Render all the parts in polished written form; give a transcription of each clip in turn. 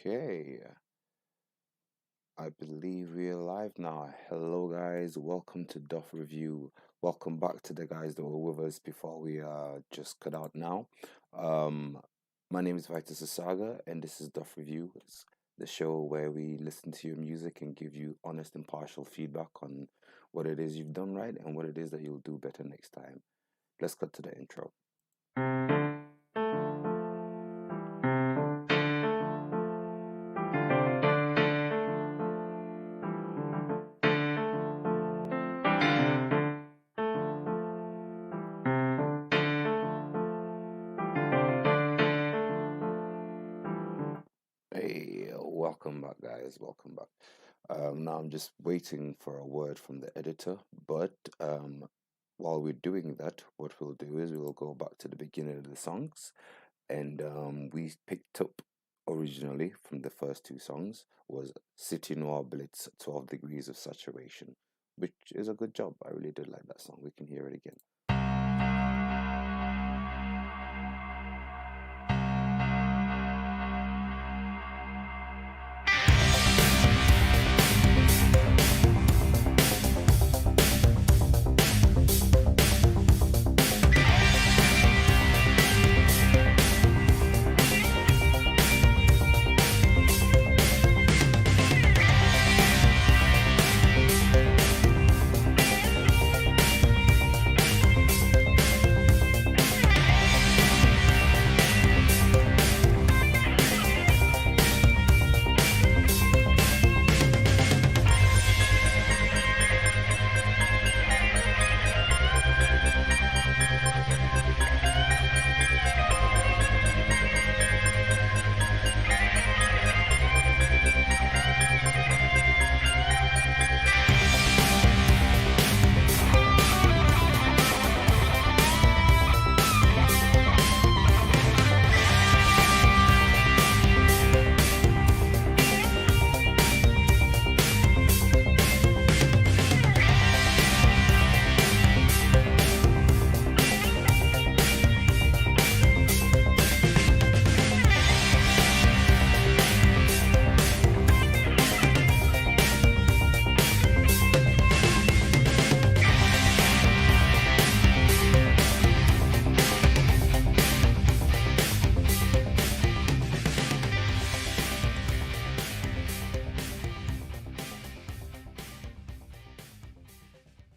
Okay, I believe we're live now. Hello, guys. Welcome to Doff Review. Welcome back to the guys that were with us before we just cut out now. Um, my name is Vitus Saga, and this is Doff Review. It's the show where we listen to your music and give you honest, impartial feedback on what it is you've done right and what it is that you'll do better next time. Let's cut to the intro. Hey, welcome back, guys. Welcome back. Now I'm just waiting for a word from the editor, but while we're doing that, what we'll do is we'll go back to the beginning of the songs, and we picked up originally from the first two songs was City Noir Blitz, 12 Degrees of Saturation, which is a good job. I really did like that song. We can hear it again.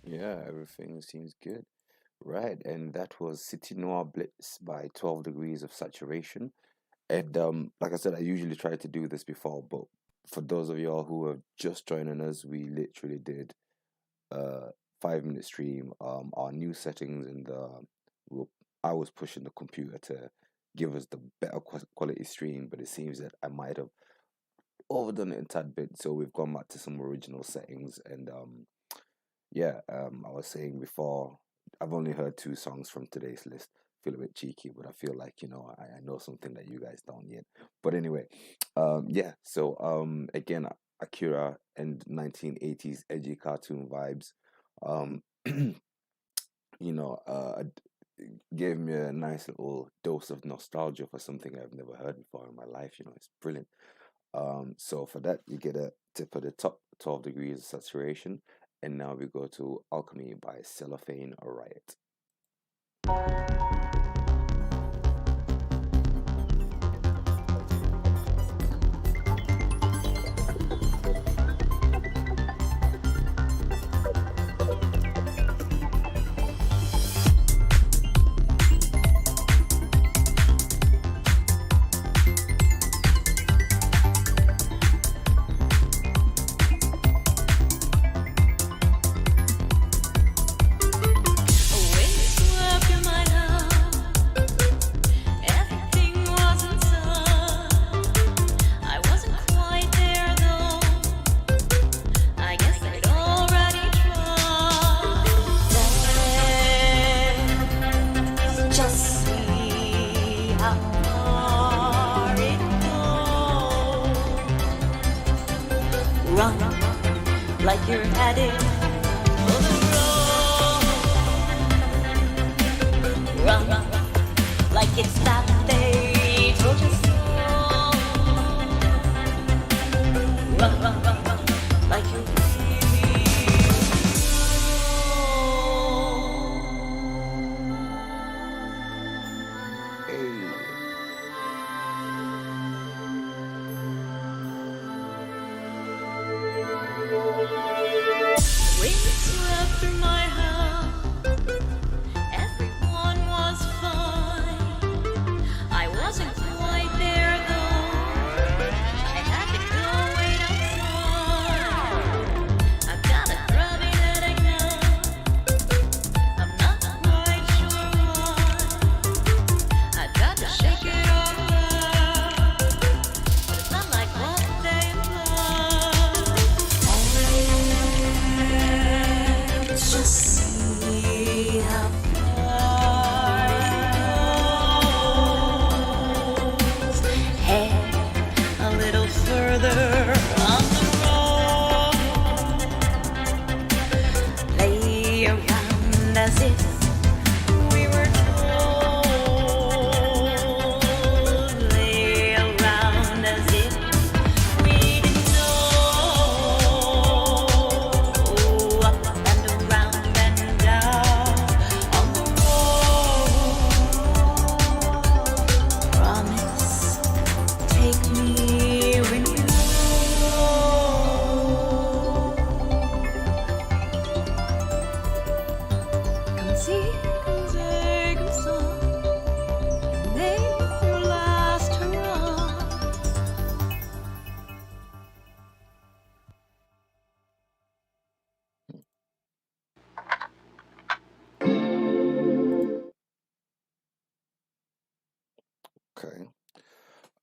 Yeah, everything seems good. Right, and that was City Noir Blitz by 12 Degrees of Saturation. And like I said, I usually try to do this before, but for those of y'all who are just joining us, we literally did a 5 minute stream. Our new settings in the well, I was pushing the computer to give us the better quality stream, but it seems that I might have overdone it a tad bit, so we've gone back to some original settings. And yeah, I was saying before, I've only heard two songs from today's list. Feel a bit cheeky, but I feel like, I know something that you guys don't yet. But anyway, yeah, so again, Akira and 1980s edgy cartoon vibes. Um, gave me a nice little dose of nostalgia for something I've never heard before in my life. It's brilliant. So for that, you get a tip of the top 12 degrees of saturation. And now we go to Alchemy by Cellophane Riot. Run like you're headed for the road. Run like it's that they told you so.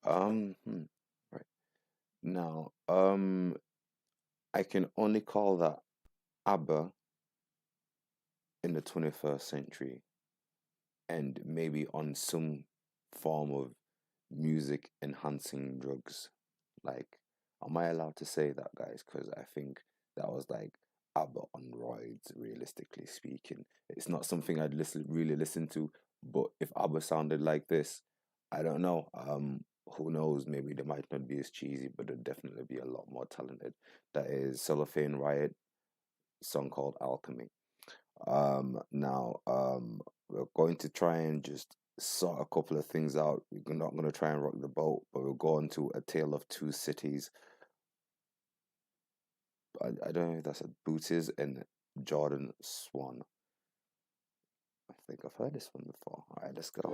Right now, I can only call that ABBA in the 21st century, and maybe on some form of music enhancing drugs. Like, am I allowed to say that, guys? Because I think that was like ABBA on roids, realistically speaking. It's not something I'd really listen to, but if ABBA sounded like this, I don't know. Who knows? Maybe they might not be as cheesy, but they'd definitely be a lot more talented. That is Cellophane Riot, song called Alchemy. Now, we're going to try and just sort a couple of things out. We're not going to try and rock the boat, but we'll go on to A Tale of Two Cities. I don't know if that's a Booties and Jordan Swan. I think I've heard this one before. All right, let's go.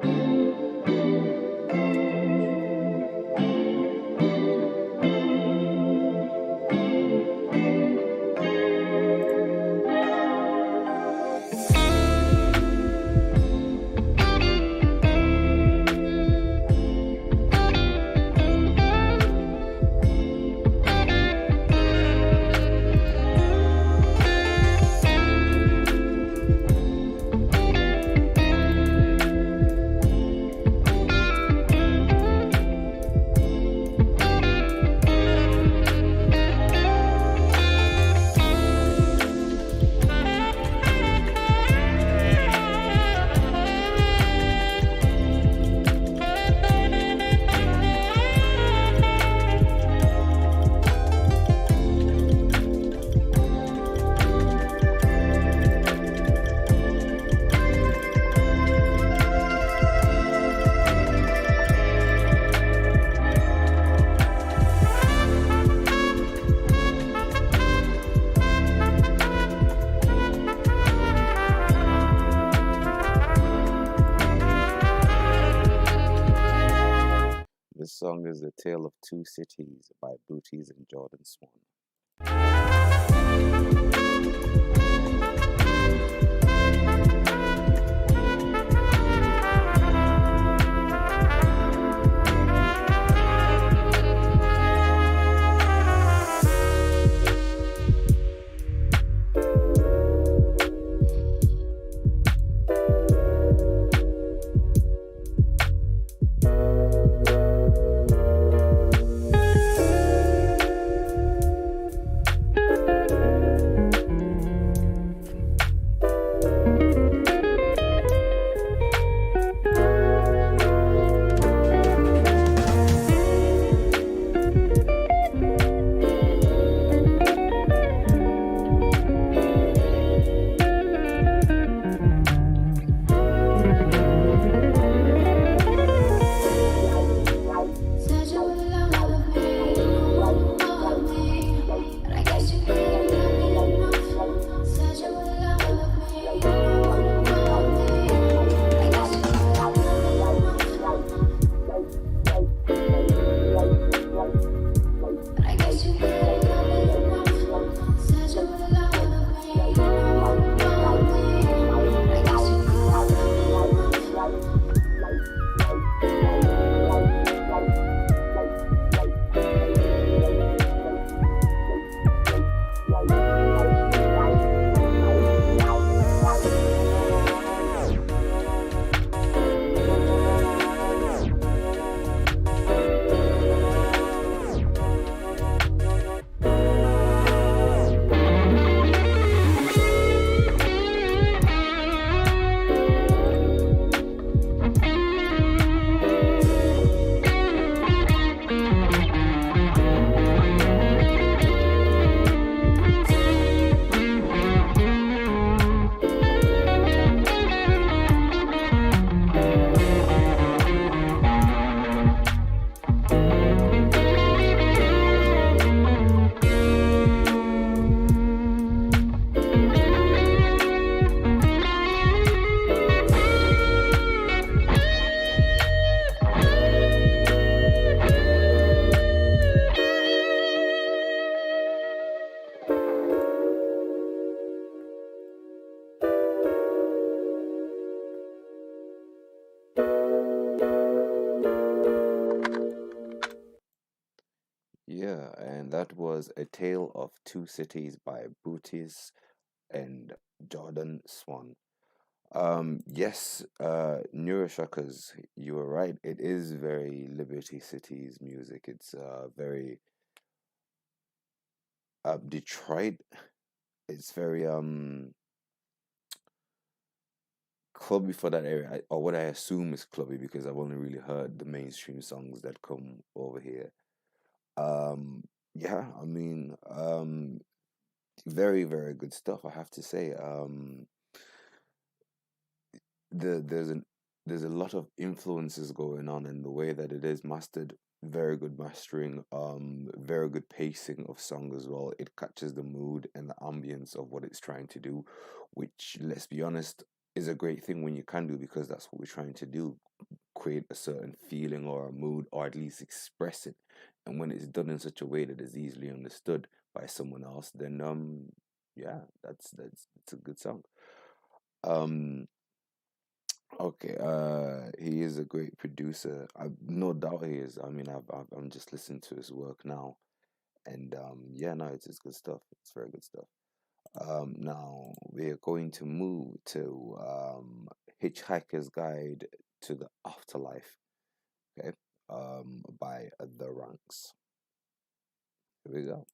This song is The Tale of Two Cities by Booties and Jordan Swan. that was A Tale of Two Cities by Bootis and Jordan Swan. Yes, Neuroshockers, you were right. It is very Liberty City's music. It's very Detroit. It's very clubby for that area, or what I assume is clubby because I've only really heard the mainstream songs that come over here. Yeah, I mean, very, very good stuff, I have to say. There's a lot of influences going on in the way that it is mastered. Very good mastering, very good pacing of song as well. It catches the mood and the ambience of what it's trying to do, which, let's be honest, is a great thing when you can do, because that's what we're trying to do, create a certain feeling or a mood, or at least express it. And when it's done in such a way that is easily understood by someone else, then yeah, that's a good song. Um okay, he is a great producer. I've no doubt he is. I mean, I'm just listening to his work now, and yeah, no, it's good stuff. It's very good stuff. Now we're going to move to Hitchhiker's Guide to the Afterlife. Okay, by The Ranks. Here we go.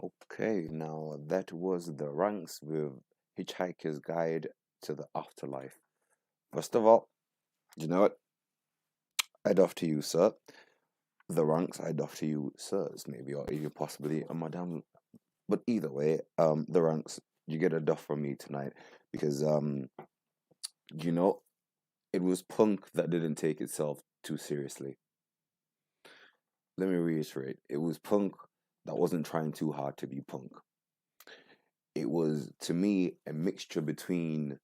Okay, now that was the ranks with Hitchhiker's Guide to the Afterlife. First of all, you know what? I'd off to you, sir. The ranks, I'd off to you, sirs, maybe, or even possibly a madam. But either way, the ranks, you get a duff from me tonight because, you know, it was punk that didn't take itself too seriously. Let me reiterate, it was punk that wasn't trying too hard to be punk. It was, to me, a mixture between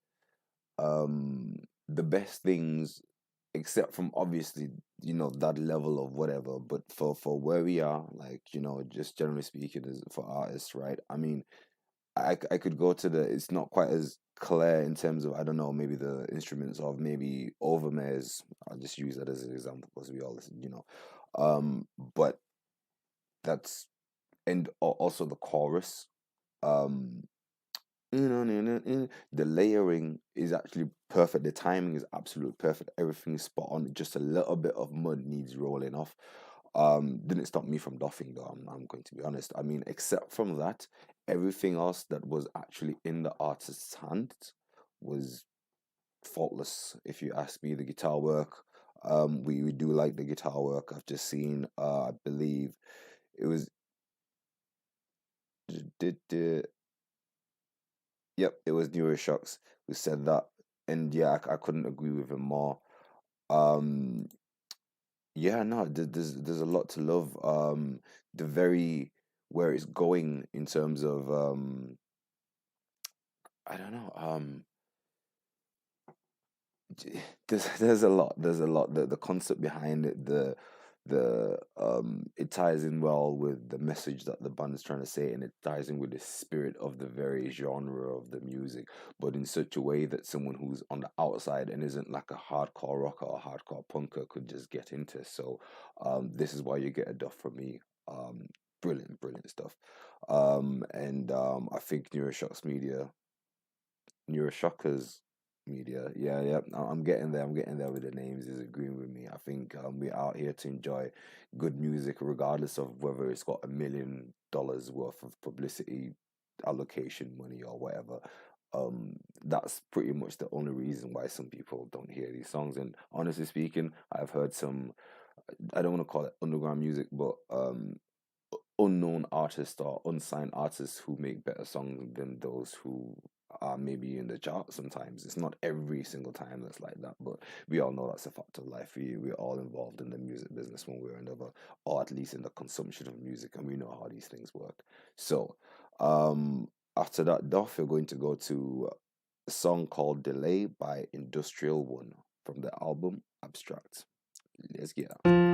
the best things, except from obviously, that level of whatever, but for where we are, like, just generally speaking, as for artists, right? I mean, I could go to it's not quite as clear in terms of, I don't know, maybe the instruments of maybe Overmere's. I'll just use that as an example because we all listen. But that's, and also the chorus. Um, the layering is actually perfect. The timing is absolutely perfect. Everything is spot on. Just a little bit of mud needs rolling off. Didn't stop me from doffing though. I'm going to be honest. I mean, except from that, everything else that was actually in the artist's hands was faultless. If you ask me, the guitar work, we do like the guitar work. I've just seen. I believe it was did. Yep, it was Neuroshocks who said that, and yeah, I couldn't agree with him more. Um, yeah, no, there's a lot to love. The very where it's going in terms of I don't know. There's a lot. The concept behind it, the it ties in well with the message that the band is trying to say, and it ties in with the spirit of the very genre of the music, but in such a way that someone who's on the outside and isn't like a hardcore rocker or hardcore punker could just get into. So this is why you get a duff from me. Brilliant, brilliant stuff. And I think Neuroshockers Media. Yeah, yeah. I'm getting there. I'm getting there with the names. Is agreeing with me. I think we're out here to enjoy good music, regardless of whether it's got $1 million worth of publicity, allocation money, or whatever. That's pretty much the only reason why some people don't hear these songs. And honestly speaking, I've heard some. I don't want to call it underground music, but unknown artists or unsigned artists who make better songs than those who are maybe in the chart sometimes. It's not every single time that's like that, but we all know that's a fact of life. We're all involved in the music business one way or another, or at least in the consumption of music, and we know how these things work. So, after that, Doff, you're going to go to a song called Delay by Industrial One from the album Abstract. Let's get it.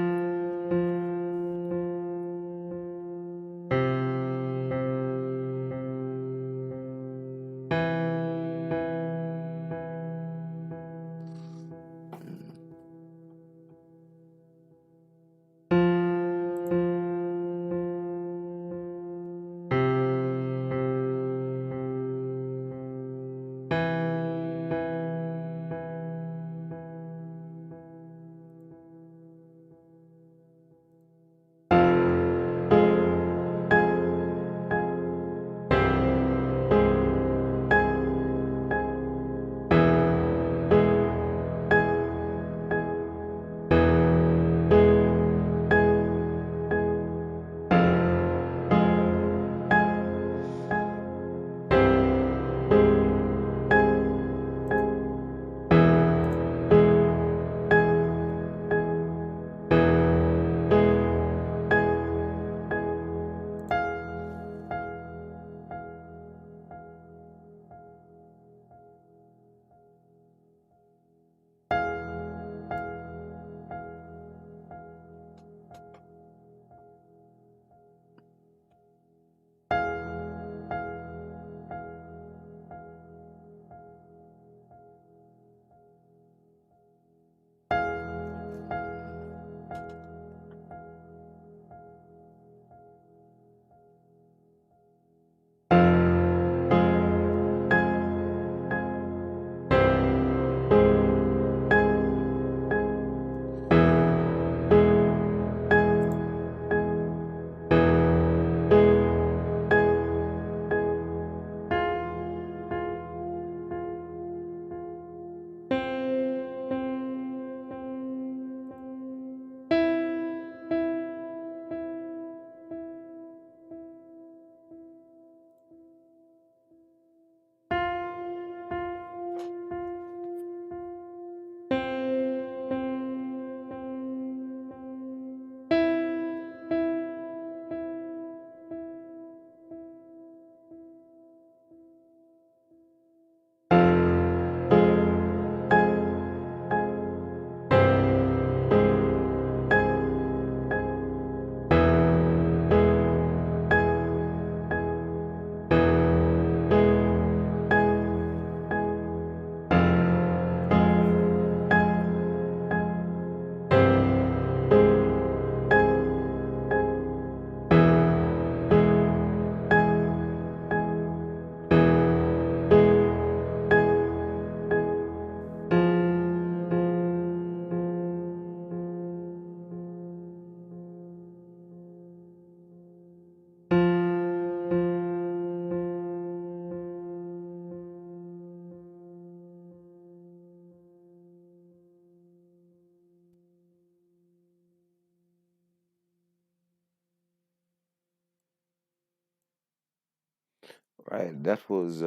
Right. That was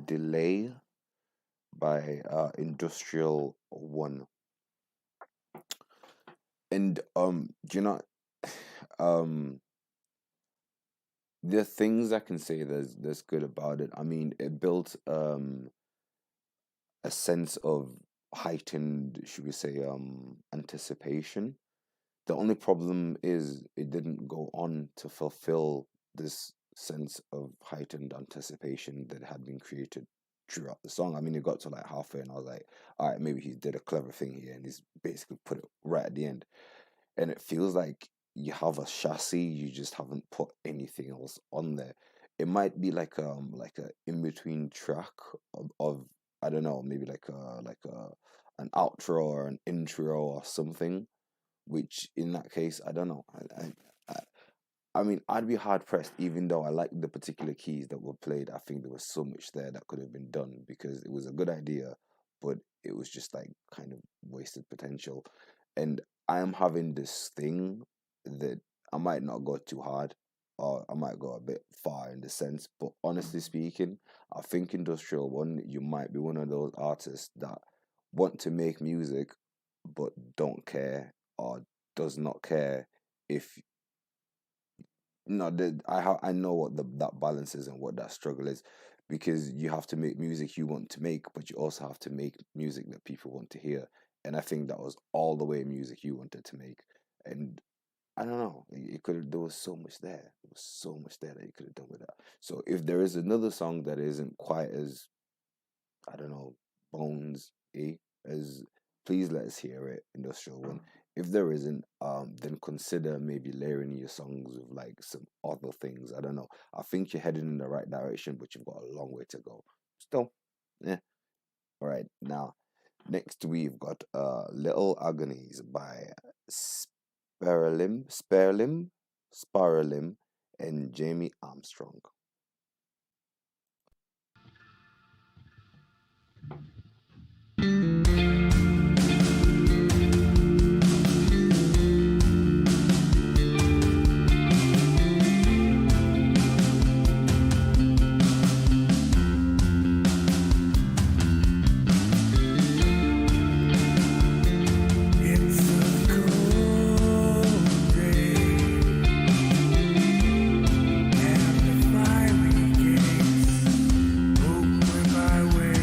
Delay by Industrial One. And do you know um there are things I can say that's good about it. I mean, it built a sense of heightened, should we say, anticipation. The only problem is it didn't go on to fulfill this sense of heightened anticipation that had been created throughout the song. I mean, it got to like halfway, and I was like, all right, maybe he did a clever thing here, and he's basically put it right at the end. And it feels like you have a chassis, you just haven't put anything else on there. It might be like a in between track of I don't know, maybe like a an outro or an intro or something, which in that case, I don't know. I, I mean, I'd be hard pressed, even though I like the particular keys that were played. I think there was so much there that could have been done because it was a good idea, but it was just like kind of wasted potential. And I am having this thing that I might not go too hard or I might go a bit far in the sense, but honestly speaking, I think Industrial One, you might be one of those artists that want to make music but don't care or does not care if no, I know what that balance is and what that struggle is, because you have to make music you want to make, but you also have to make music that people want to hear. And I think that was all the way music you wanted to make. And I don't know, it could have, there was so much there. There was so much there that you could have done with that. So if there is another song that isn't quite as I don't know, Bones E as please let us hear it, Industrial One. If there isn't, then consider maybe layering your songs with like some other things. I don't know. I think you're heading in the right direction, but you've got a long way to go. Still, yeah. All right, now next we've got Little Agonies by Sparalim, and Jamie Armstrong. It's a cold day, and the fiery gates open my way.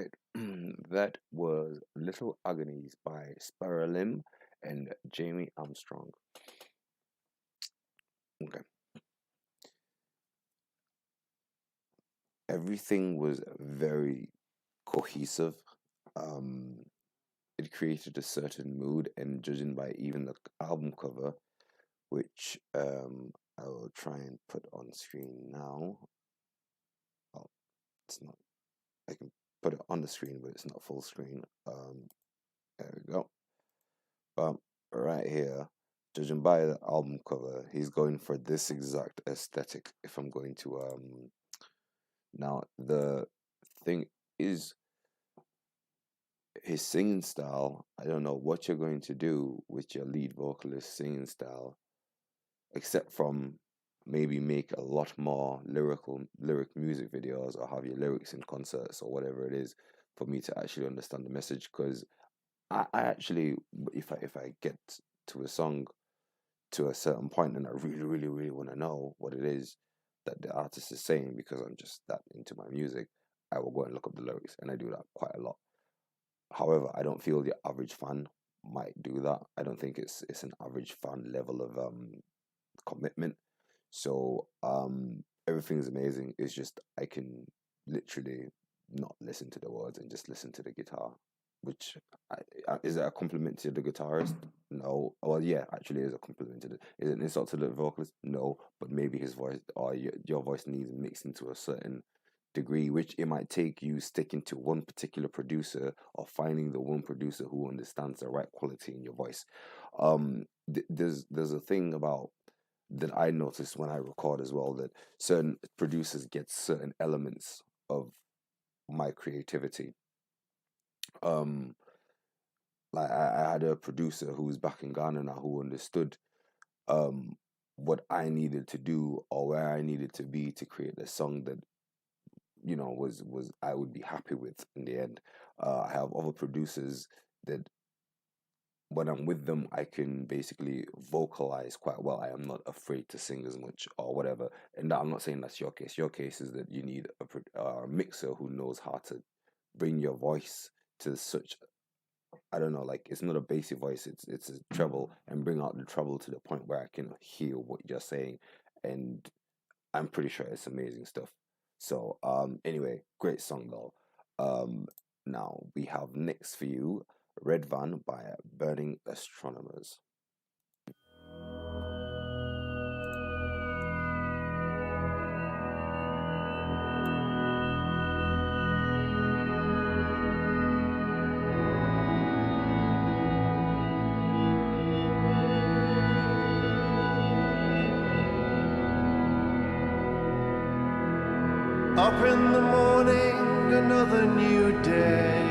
right. That was Little Agonies by Sparrow Limb and Jamie Armstrong. Okay. Everything was very cohesive. Um, it created a certain mood, and judging by even the album cover, which I will try and put on screen now. Oh, it's not. I can put it on the screen, but it's not full screen. There we go. Right here, judging by the album cover, he's going for this exact aesthetic. If I'm going to now the thing is his singing style. I don't know what you're going to do with your lead vocalist singing style, except from maybe make a lot more lyric music videos or have your lyrics in concerts or whatever it is for me to actually understand the message. Because I actually, if I get to a song to a certain point and I really want to know what it is that the artist is saying, because I'm just that into my music, I will go and look up the lyrics, and I do that quite a lot. However, I don't feel the average fan might do that. I don't think it's an average fan level of commitment. So everything's amazing. It's just I can literally not listen to the words and just listen to the guitar, which is it a compliment to the guitarist? No. Well, yeah, actually, it is a compliment to the. Is it an insult to the vocalist? No. But maybe his voice or your voice needs mixing to a certain degree, which it might take you sticking to one particular producer or finding the one producer who understands the right quality in your voice. There's a thing about that I notice when I record as well, that certain producers get certain elements of my creativity. Like I had a producer who was back in Ghana now who understood what I needed to do or where I needed to be to create a song that was I would be happy with in the end. I have other producers that when I'm with them, I can basically vocalize quite well. I am not afraid to sing as much or whatever. And I'm not saying that's your case. Your case is that you need a mixer who knows how to bring your voice to such, I don't know, like it's not a basic voice. It's a treble, and bring out the treble to the point where I can hear what you're saying. And I'm pretty sure it's amazing stuff. So anyway, great song though. Now we have next for you, Red Van by Burning Astronomers. Up in the morning, another new day.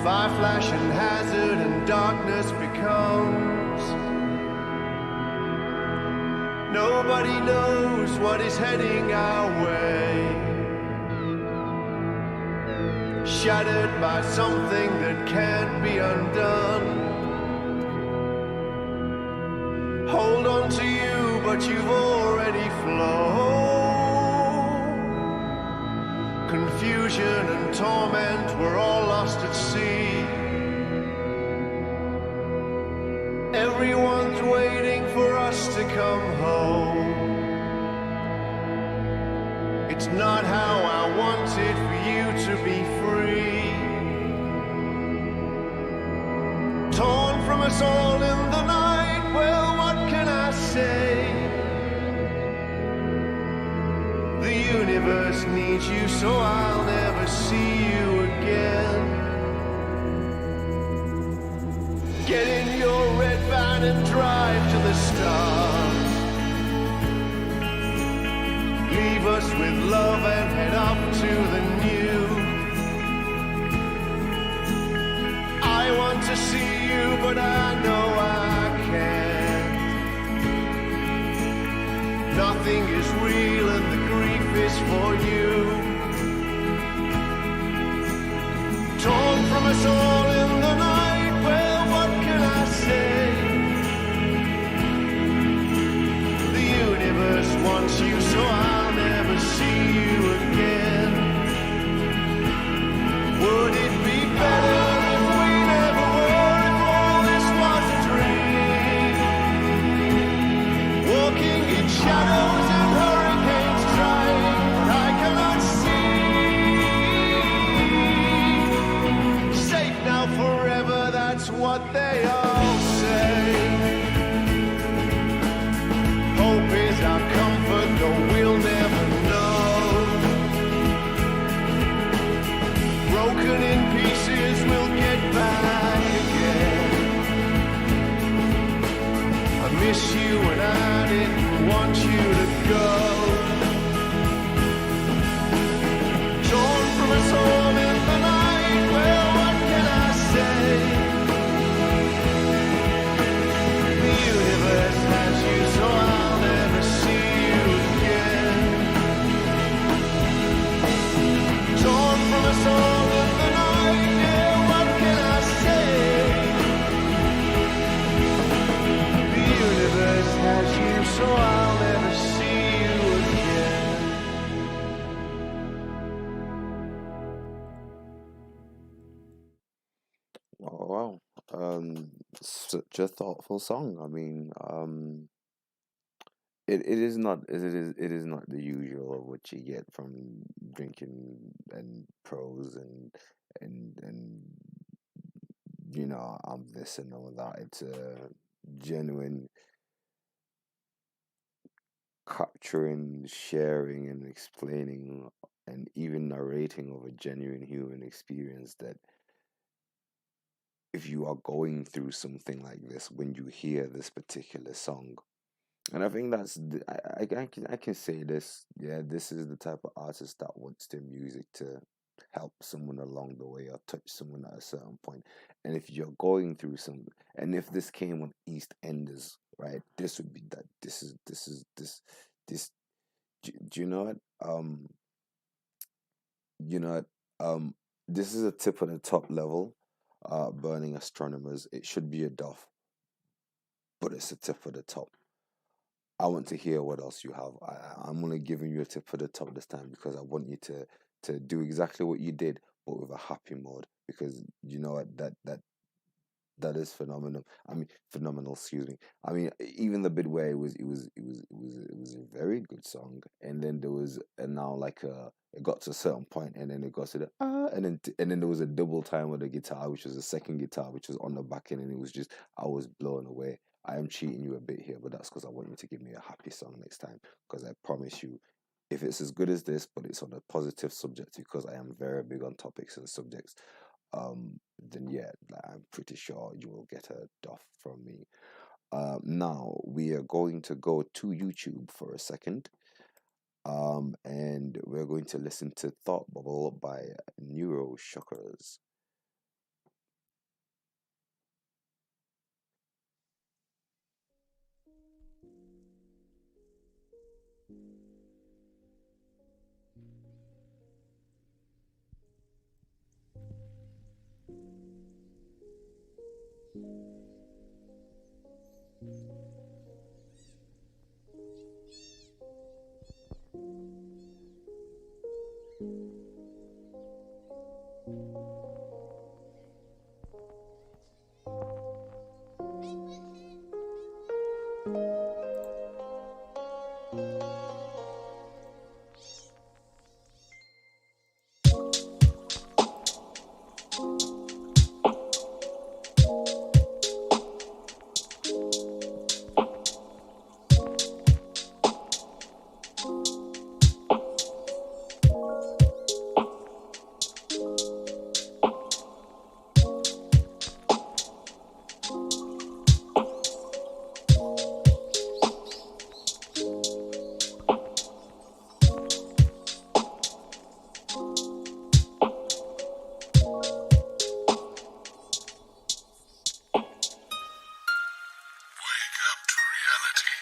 Fire flash and hazard and darkness becomes. Nobody knows what is heading our way. Shattered by something that can't be undone. Hold on to you, but you've already flown. Confusion and torment, we're all lost at sea. Everyone's waiting for us to come home. It's not how I wanted for you to be free. Torn from us all in the night, well, what can I say? The universe needs you, so I'll never see you again. Get in your red van and drive to the stars. Leave us with love and head up to the new. I want to see you, but I know I can't. Nothing is real and the grief is for you. Torn from us all in the night, well, what can I say? The universe wants you, so I'll never see you again. broken in pieces will get back again. I miss you and I didn't want you to go. Torn from us all in the night, well, what can I say? The universe has you, so I'll never see you again. Torn from us all in the night, yeah, what can I say? The universe has you, so I'll never see you again. Oh wow. Such a thoughtful song. I mean, it is not it is not the usual of what you get from drinking and prose and I'm this and all that. It's a genuine capturing, sharing, and explaining, and even narrating of a genuine human experience that if you are going through something like this, when you hear this particular song, and I think I can say this, yeah, this is the type of artist that wants their music to help someone along the way or touch someone at a certain point. And if you're going through some, and if this came on EastEnders, right, this would be that. This. Do you know what? You know what? This is a tip of the top level. Burning Astronomers. It should be a Doff, but it's a tip of the top. I want to hear what else you have. I'm only giving you a tip for the top this time because I want you to do exactly what you did, but with a happy mode. Because you know what, that is phenomenal. I mean, phenomenal. Excuse me. I mean, even the bit where it was a very good song, and then there was and now like it got to a certain point, and then it got to the and then there was a double time with the guitar, which was the second guitar, which was on the back end, and it was just I was blown away. I am cheating you a bit here, but that's because I want you to give me a happy song next time. Because I promise you, if it's as good as this, but it's on a positive subject, because I am very big on topics and subjects, then yeah, I'm pretty sure you will get a Doff from me. Now we are going to go to YouTube for a second, and we're going to listen to Thought Bubble by Neuroshockers. Wake up to reality.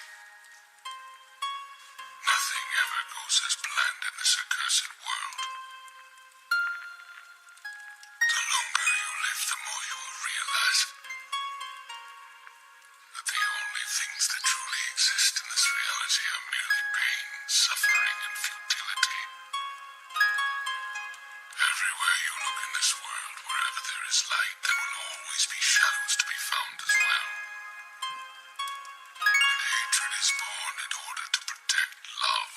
Nothing ever goes as planned in this accursed world. The longer you live, the more you will realize that the only things that truly exist in this reality are merely pain, suffering, and futility. Everywhere you look in this world, wherever there is light, there will always be shadows to be found as well. And hatred is born in order to protect love.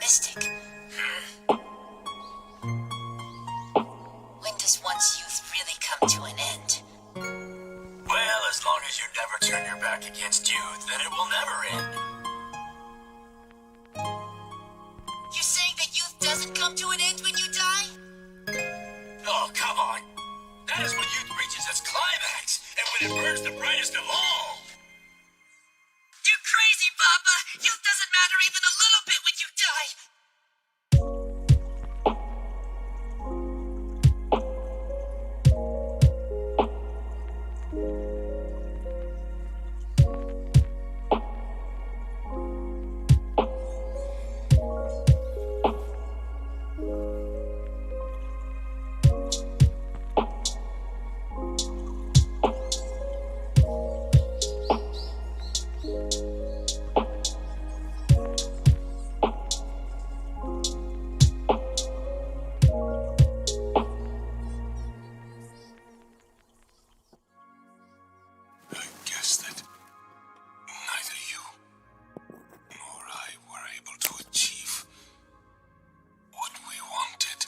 mystic. When does one's youth really come to an end? Well, as long as you never turn your back against youth, then it will never end. You're saying that youth doesn't come to an end when you die? Oh, come on. That is when youth reaches its climax, and when it burns the brightest of all. You're crazy, Papa! Youth doesn't matter even a little bit when you die! I guess that neither you nor I were able to achieve what we wanted.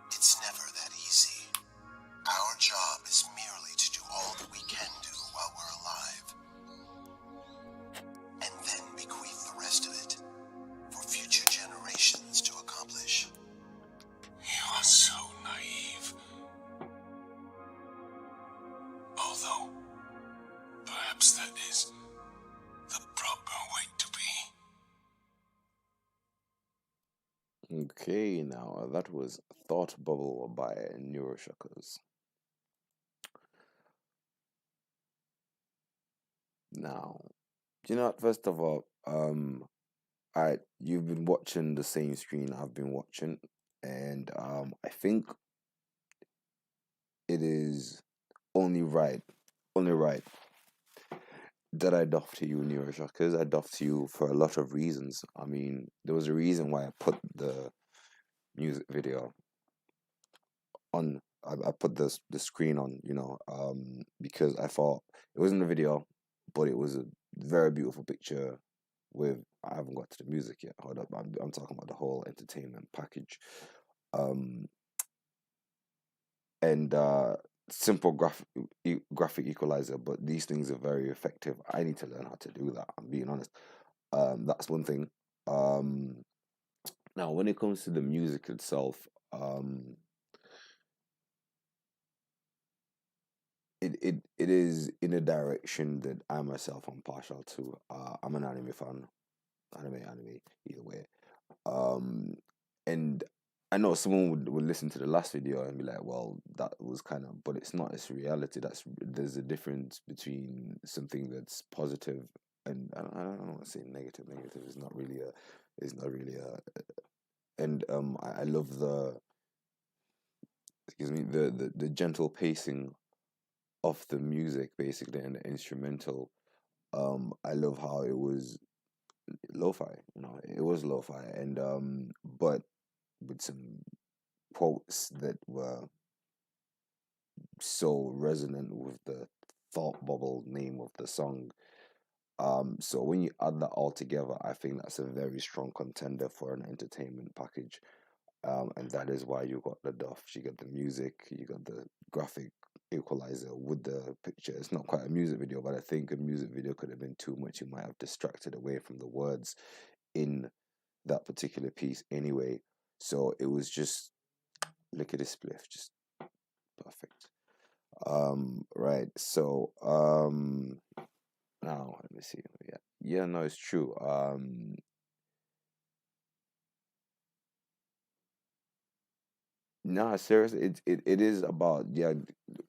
It's never that easy. Our job is merely to do all that we can do while we're alive. And then bequeath the rest of it for future generations to accomplish. You are so naive. Although, perhaps that is the proper way to be. Okay, now that was Thought Bubble by Neuroshockers. Now, you know what, first of all, you've been watching the same screen I've been watching, and I think it is only right that I doff to you, Neuroshockers. I doff to you for a lot of reasons. I mean, there was a reason why I put the music video on. I put the screen on, because I thought it wasn't a video, but it was a very beautiful picture. With I haven't got to the music yet. Hold up, I'm talking about the whole entertainment package, and simple graphic equalizer. But these things are very effective. I need to learn how to do that. I'm being honest. That's one thing. Now, when it comes to the music itself, it is in a direction that I myself am partial to. I'm an anime fan, anime, either way. And I know someone would listen to the last video and be like, "Well, that was kind of," but it's not. It's reality. There's a difference between something that's positive and I don't want to say negative. Negative is not really a. It's not really a. And I love the. Excuse me, the gentle pacing of the music, basically, and the instrumental. I love how it was lo-fi. It was lo-fi, and but with some quotes that were so resonant with the thought bubble name of the song. So when you add that all together, I think that's a very strong contender for an entertainment package. And that is why you got the Doff, you got the music, you got the graphic equalizer with the picture. It's not quite a music video, but I think a music video could have been too much. You might have distracted away from the words in that particular piece anyway. So it was just look at this spliff, just perfect. Right. So now let me see. Yeah, no, it's true. No, seriously, it is about, yeah,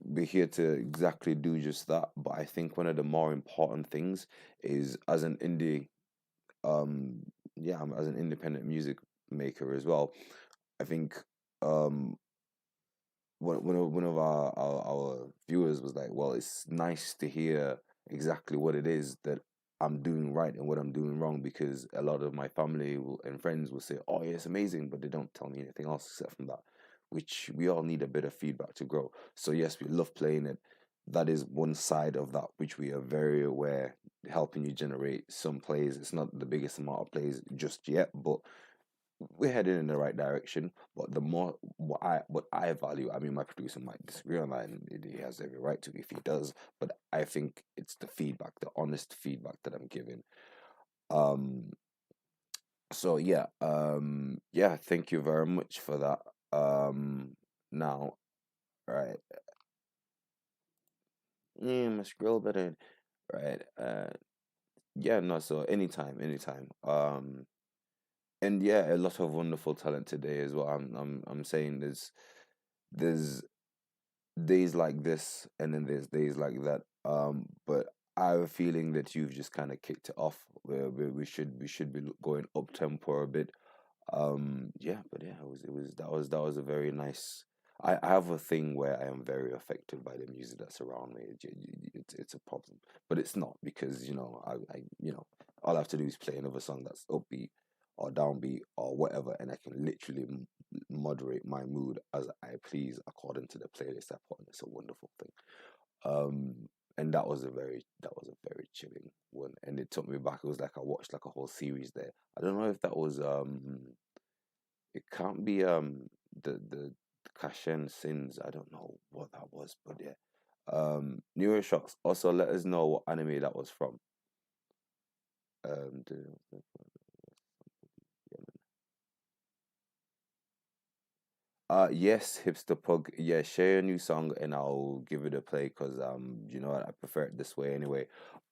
we're here to exactly do just that. But I think one of the more important things is as an indie, as an independent music maker as well. I think one of our viewers was like, well, it's nice to hear exactly what it is that I'm doing right and what I'm doing wrong, because a lot of my family and friends will say, oh yeah, it's amazing, but they don't tell me anything else except from that, which we all need a bit of feedback to grow. So yes, we love playing it. that is one side of that which we are very aware, helping you generate some plays. It's not the biggest amount of plays just yet, but we're heading in the right direction. But the more what I value, I mean, my producer might disagree on that, and he has every right to if he does. But I think it's the feedback, the honest feedback that I'm giving. Um, so yeah, thank you very much for that. Now, right, yeah, my scroll button, right, yeah, no, so anytime. And yeah, a lot of wonderful talent today as well. I'm saying there's days like this and then there's days like that. But I have a feeling that you've just kind of kicked it off where we should be going up tempo a bit. Yeah, but yeah, that was a very nice. I have a thing where I am very affected by the music that's around me. It's a problem, but it's not because I all I have to do is play another song that's upbeat or downbeat or whatever, and I can literally moderate my mood as I please according to the playlist I put on. It's a wonderful thing. Um, and that was a very chilling one, and it took me back. It was like I watched like a whole series there. I don't know if that was it can't be the Kashen Sins. I don't know what that was, but yeah. Neuroshocks. Also, let us know what anime that was from. Yeah, yes, Hipster Pug. Yeah, share a new song and I'll give it a play because you know what, I prefer it this way anyway.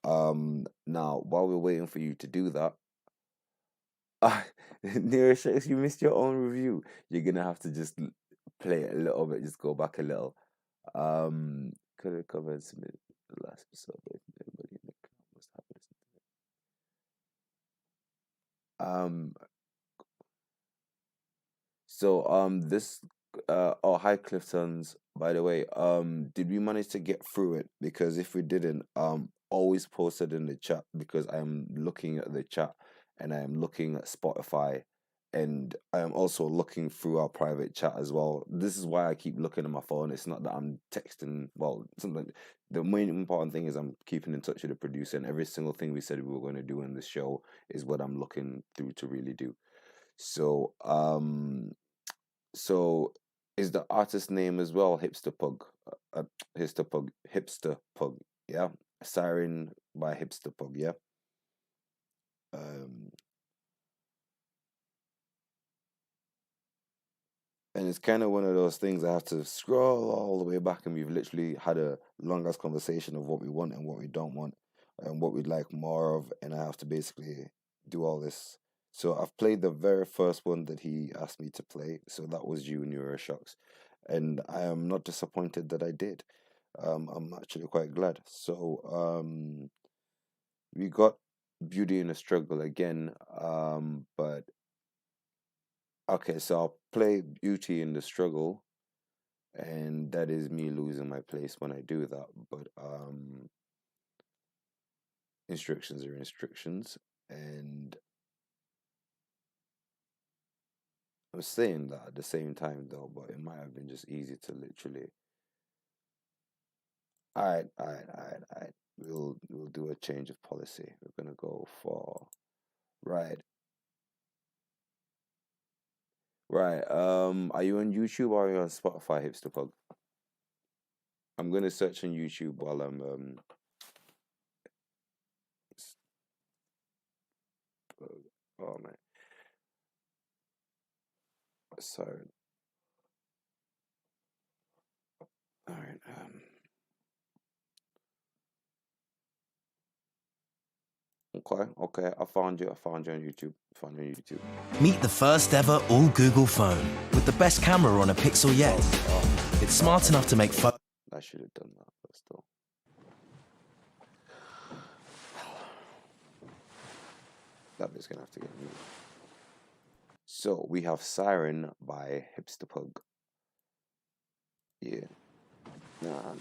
Now while we're waiting for you to do that, Neuroshocks, you missed your own review. You're gonna have to just play it a little bit, just go back a little. Could have covered some of the last episode, but everybody in the crowd must have listened to it. So this oh, hi Clifton's, by the way. Did we manage to get through it? Because if we didn't, always post it in the chat because I'm looking at the chat and I am looking at Spotify and I am also looking through our private chat as well. This is why I keep looking at my phone. It's not that I'm texting, well, something. The main important thing is I'm keeping in touch with the producer, and every single thing we said we were going to do in this show is what I'm looking through to really do. So so is the artist name as well Hipster Pug? Hipster Pug. Yeah, Siren by Hipster Pug. Yeah. Um, and it's kind of one of those things I have to scroll all the way back, and we've literally had a long ass conversation of what we want and what we don't want, and what we'd like more of, and I have to basically do all this. So I've played the very first one that he asked me to play, so that was you, Neuroshocks, and I am not disappointed that I did. I'm actually quite glad. So we got Beauty in the Struggle again, but okay, so I'll play Beauty in the Struggle, and that is me losing my place when I do that. But instructions are instructions, and I'm saying that at the same time though, but it might have been just easy to literally. All right. We'll do a change of policy. We're gonna go for right, right. Are you on YouTube or are you on Spotify, Hipster Pug? I'm gonna search on YouTube while I'm oh man, sorry. All right. Okay. I found you. I found you on YouTube. Found you on YouTube. Meet the first ever all Google phone with the best camera on a Pixel yet. It's smart enough to make photos. I should have done that, but still. That bit's gonna have to get me. So we have Siren by Hipster Pug. Yeah. Nah.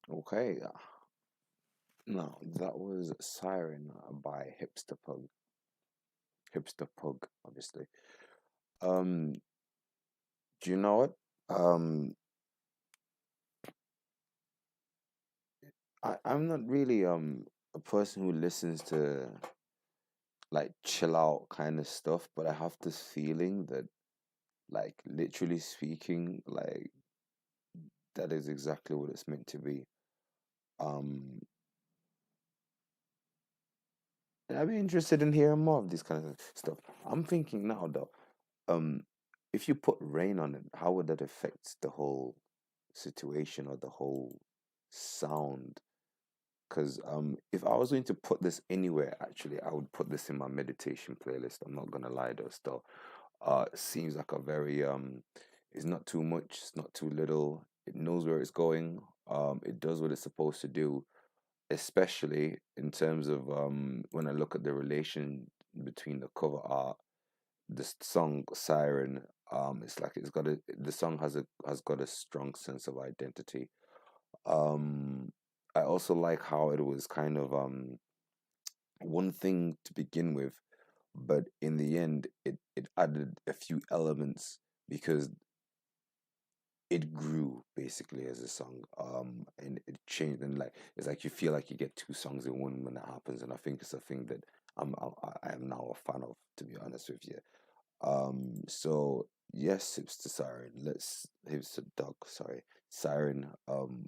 Okay, now that was Siren by Hipster Pug, obviously. Um, do you know what? Um, I'm not really a person who listens to like chill out kind of stuff, but I have this feeling that like literally speaking, like that is exactly what it's meant to be. Um, and I'd be interested in hearing more of this kind of stuff. I'm thinking now though, um, if you put rain on it, how would that affect the whole situation or the whole sound? Because if I was going to put this anywhere, actually, I would put this in my meditation playlist. I'm not gonna lie, though. Still, seems like a very it's not too much, it's not too little. It knows where it's going. It does what it's supposed to do, especially in terms of when I look at the relation between the cover art, this song Siren, it's like the song has got a strong sense of identity. Um, I also like how it was kind of one thing to begin with, but in the end, it added a few elements because it grew basically as a song. And it changed, and like it's like you feel like you get two songs in one when that happens, and I think it's a thing that I am now a fan of, to be honest with you. So yes, Hipster Siren. Let's Hipster Dog. Sorry, Siren.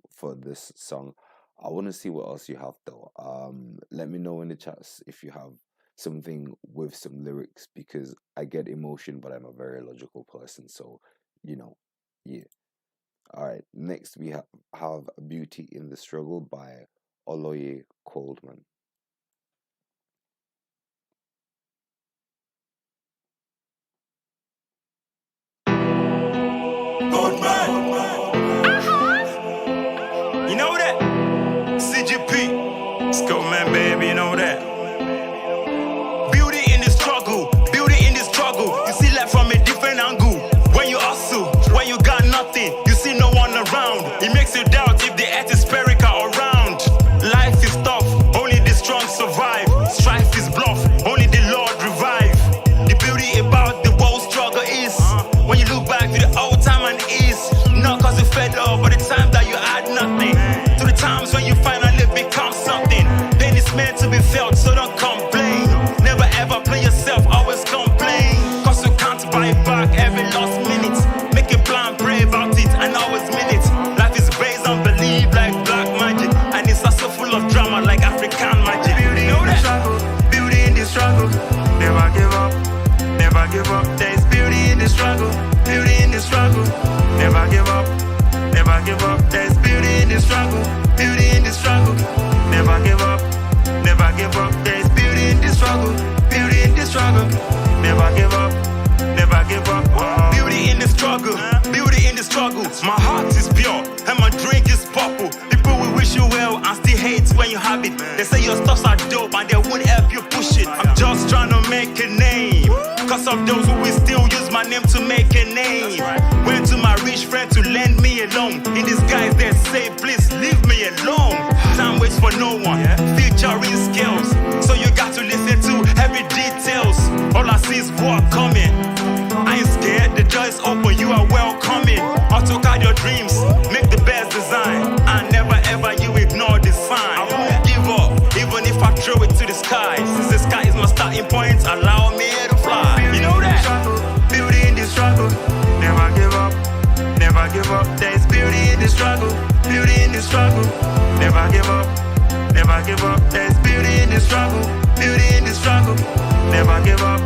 For this song, I want to see what else you have though. Let me know in the chats if you have something with some lyrics because I get emotion, but I'm a very logical person. So, you know, yeah. All right. Next, we have Beauty in the Struggle by Oloye Coldman. Old man. You know that? CGP. Let's go, man, baby. You know that? Beauty in the struggle. Beauty in the struggle. You see life from a different angle. When you hustle, when you got nothing, you see no one around. It makes you doubt if the earth is spherical or round. Life is tough. Only the strong survive. Strife is bluff. Only the Lord revive. The beauty about the world struggle is when you look back to the old time and ease. Not cause you fed up, but the time that you had nothing. To the times when you finally become something. Pain is meant to be felt, so don't complain. Never ever play yourself, always complain. Cause you can't buy back every lost minute. Make a plan, pray about it, and always mean it. Life is based on belief like black magic. And it's also full of drama like African magic. Beauty in the struggle, beauty in the struggle. Never give up, never give up. There's beauty in the struggle, beauty in the struggle. Never give up, never give up. There's beauty in the struggle, beauty in the struggle. Never give up, never give up. There's beauty in the struggle, beauty in the struggle. Never give up, never give up. Beauty in the struggle, beauty in the struggle. My heart is pure and my drink is purple. People will wish you well and still hate when you have it. They say your stuffs are dope and they won't help you push it. I'm just trying to make a name. Cause of those who will still use my name to make a name. Went to my rich friend to lend me a loan. In disguise they say please leave me alone. Time waits for no one, featuring skills. So you got to listen to every details. All I see is work coming. I ain't scared, the door is open, you are welcoming. AutoCAD your dreams, make the best design. And never ever you ignore the sign. I won't give up, even if I throw it to the sky. Since the sky is my starting point, allow me to fly. You know that? Beauty in the struggle, never give up, never give up. There's beauty in the struggle, beauty in the struggle. Never give up, never give up. There's beauty in the struggle, beauty in the struggle. Never give up,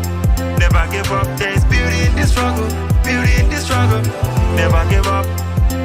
never give up. There's beauty in the struggle, beauty in the struggle. Never give up,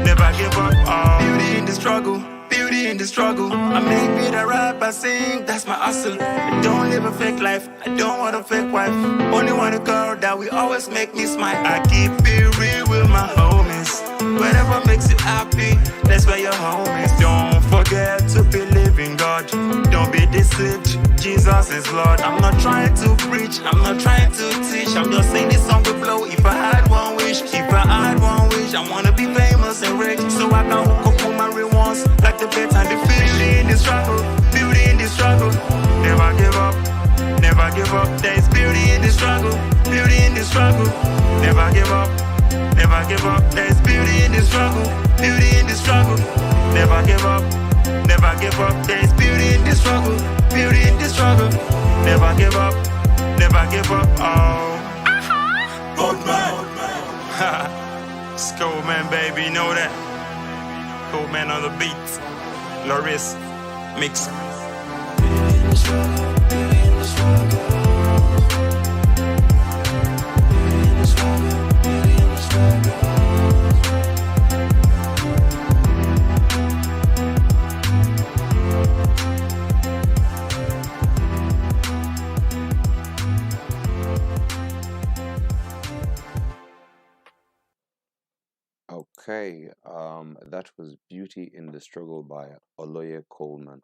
never give up. Beauty in the struggle, beauty in the struggle. I make beat, I rap, I sing, that's my hustle. I don't live a fake life, I don't want a fake wife. Only want a girl that will always make me smile. I keep it real with my homies. Whatever makes you happy, that's where your home is. Don't forget to believe in God. Don't be deceived, Jesus is Lord. I'm not trying to preach, I'm not trying to teach. I'm just saying this song will blow. If I had one wish, if I had one wish, I wanna be famous and rich, so I can hook up on my rewards like the birds and the fish. Beauty in the struggle, beauty in the struggle. Never give up, never give up. There's beauty in the struggle, beauty in the struggle. Never give up, never give up. There's beauty in the struggle, beauty in the struggle. Never give up, never give up. There's beauty in the struggle, beauty in the struggle. Never give up, never give up. Old man. Let's go, man, baby, you know that. Cool man on the beat. Loris mix. Beauty in the struggle, beauty in the struggle. Beauty in the struggle, beauty in the struggle. Okay, that was Beauty in the Struggle by Oloye Coleman.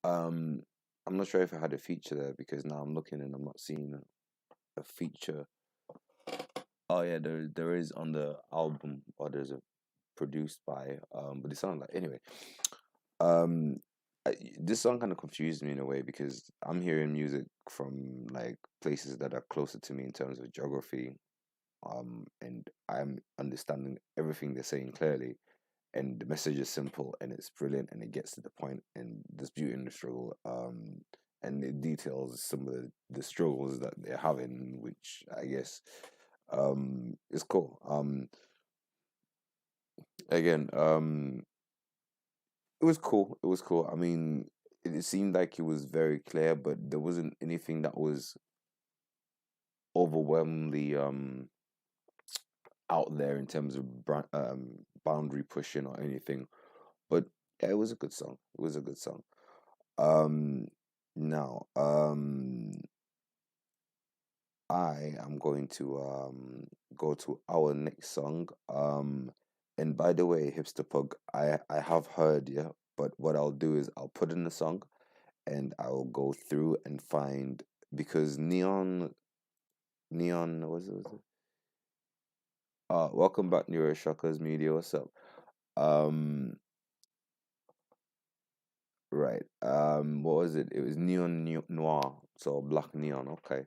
I'm not sure if I had a feature there because now I'm looking and I'm not seeing a feature Oh yeah, there is on the album, or there's a produced by, but it sounds like anyway. Um, this song kind of confused me in a way because I'm hearing music from like places that are closer to me in terms of geography, and I'm understanding everything they're saying clearly, and the message is simple and it's brilliant and it gets to the point, and there's beauty in the struggle, and it details some of the struggles that they're having, which I guess is cool. Again, it was cool. It was cool. I mean, it seemed like it was very clear, but there wasn't anything that was overwhelmingly out there in terms of boundary pushing or anything. But yeah, it was a good song. It was a good song. Um, now, I am going to go to our next song. And by the way, Hipster Pug, I have heard you, but what I'll do is I'll put in the song and I will go through and find, because Neon was it? Welcome back, Neuroshockers Media. What's up? Um, right. What was it? It was Noir, so Black Neon. Okay.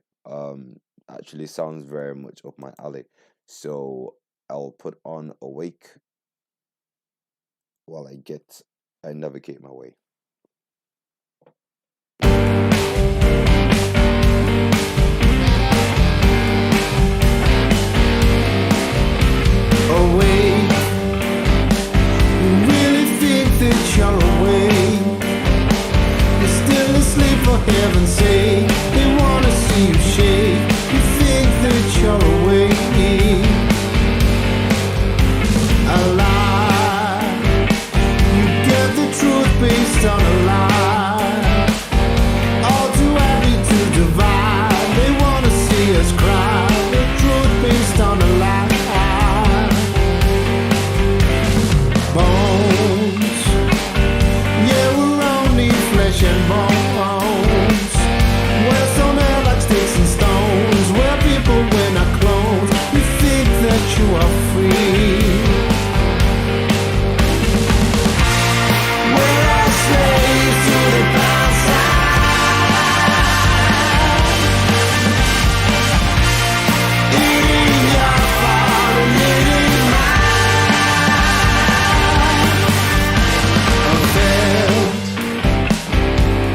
Actually sounds very much up my alley. So I'll put on Awake while I navigate my way. Awake, you really think that you're awake? You're still asleep, for heaven's sake. They wanna see you shake. You think that you're awake. A lie. You get the truth based on a lie. All too happy to divide. They wanna see us cry. The truth based on a lie. Bones, yeah, we're only flesh and bones. We're so mad like sticks and stones. We're people, we're not clones. You think that you are free. We're slaves to the downside. Eating your fault and eating mine.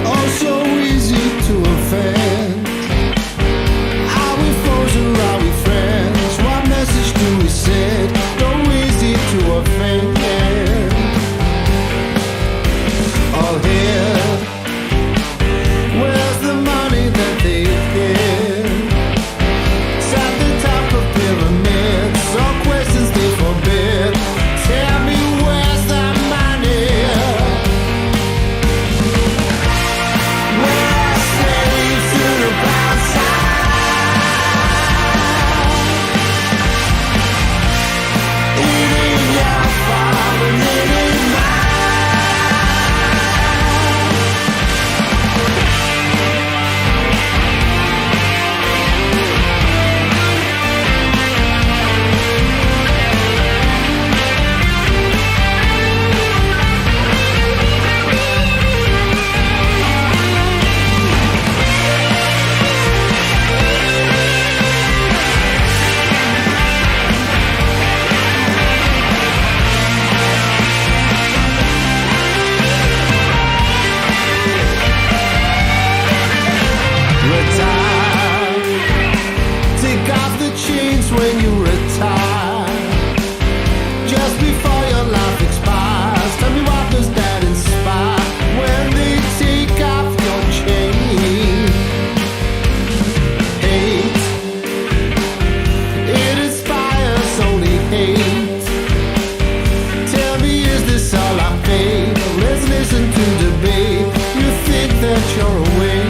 Oh, so easy to offend. Are we foes or are we friends? What message do we send? So easy to offend. All here, where's the money that they get? It's at the top of pyramids. All questions they forbid. Tell me where's the money? We're slaves to the downside. Eating your fault and eating mine. Retire. Take off the chains when you retire. Just before your life expires. Tell me what does that inspire when they take off your chain? Hate. It inspires only hate. Tell me, is this all I fake? Let's listen to debate. You think that you're awake.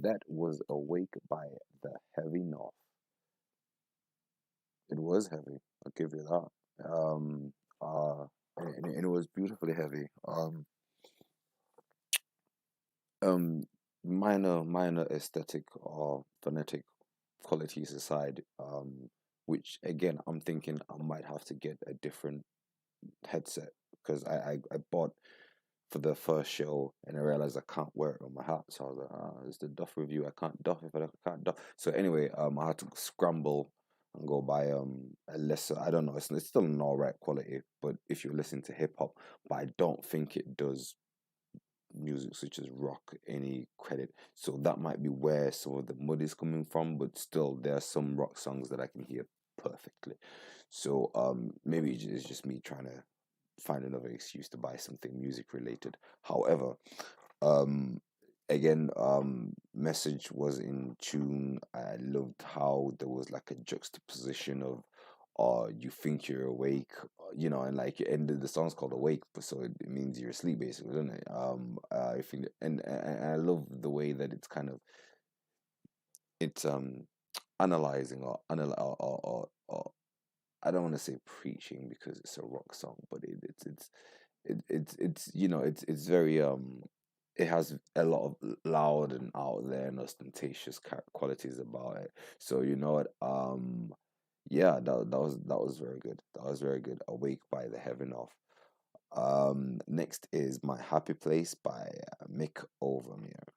that was Awake by the Heavy North. It was heavy, I'll give you that. Uh, and it was beautifully heavy. Um, minor aesthetic or phonetic qualities aside, which again I'm thinking I might have to get a different headset because I bought for the first show and I realized I can't wear it on my hat. So I was like, it's the Doff review. I can't Doff if I can't Doff. So anyway, I had to scramble and go buy a lesser. I don't know. It's still an alright quality, but if you're listening to hip hop, but I don't think it does music such as rock any credit. So that might be where some of the mud is coming from, but still there are some rock songs that I can hear perfectly. So maybe it's just me trying to find another excuse to buy something music related. However, um again, message was in tune. I loved how there was like a juxtaposition of you think you're awake, and like and the song's called Awake, but so it means you're asleep basically, doesn't it? I think, and I love the way that it's kind of it's analyzing or I don't want to say preaching because it's a rock song, but it's very it has a lot of loud and out there and ostentatious qualities about it. So you know what, yeah, that was very good. That was very good. Awake by the Heaven Off. Next is My Happy Place by Mick Overmere.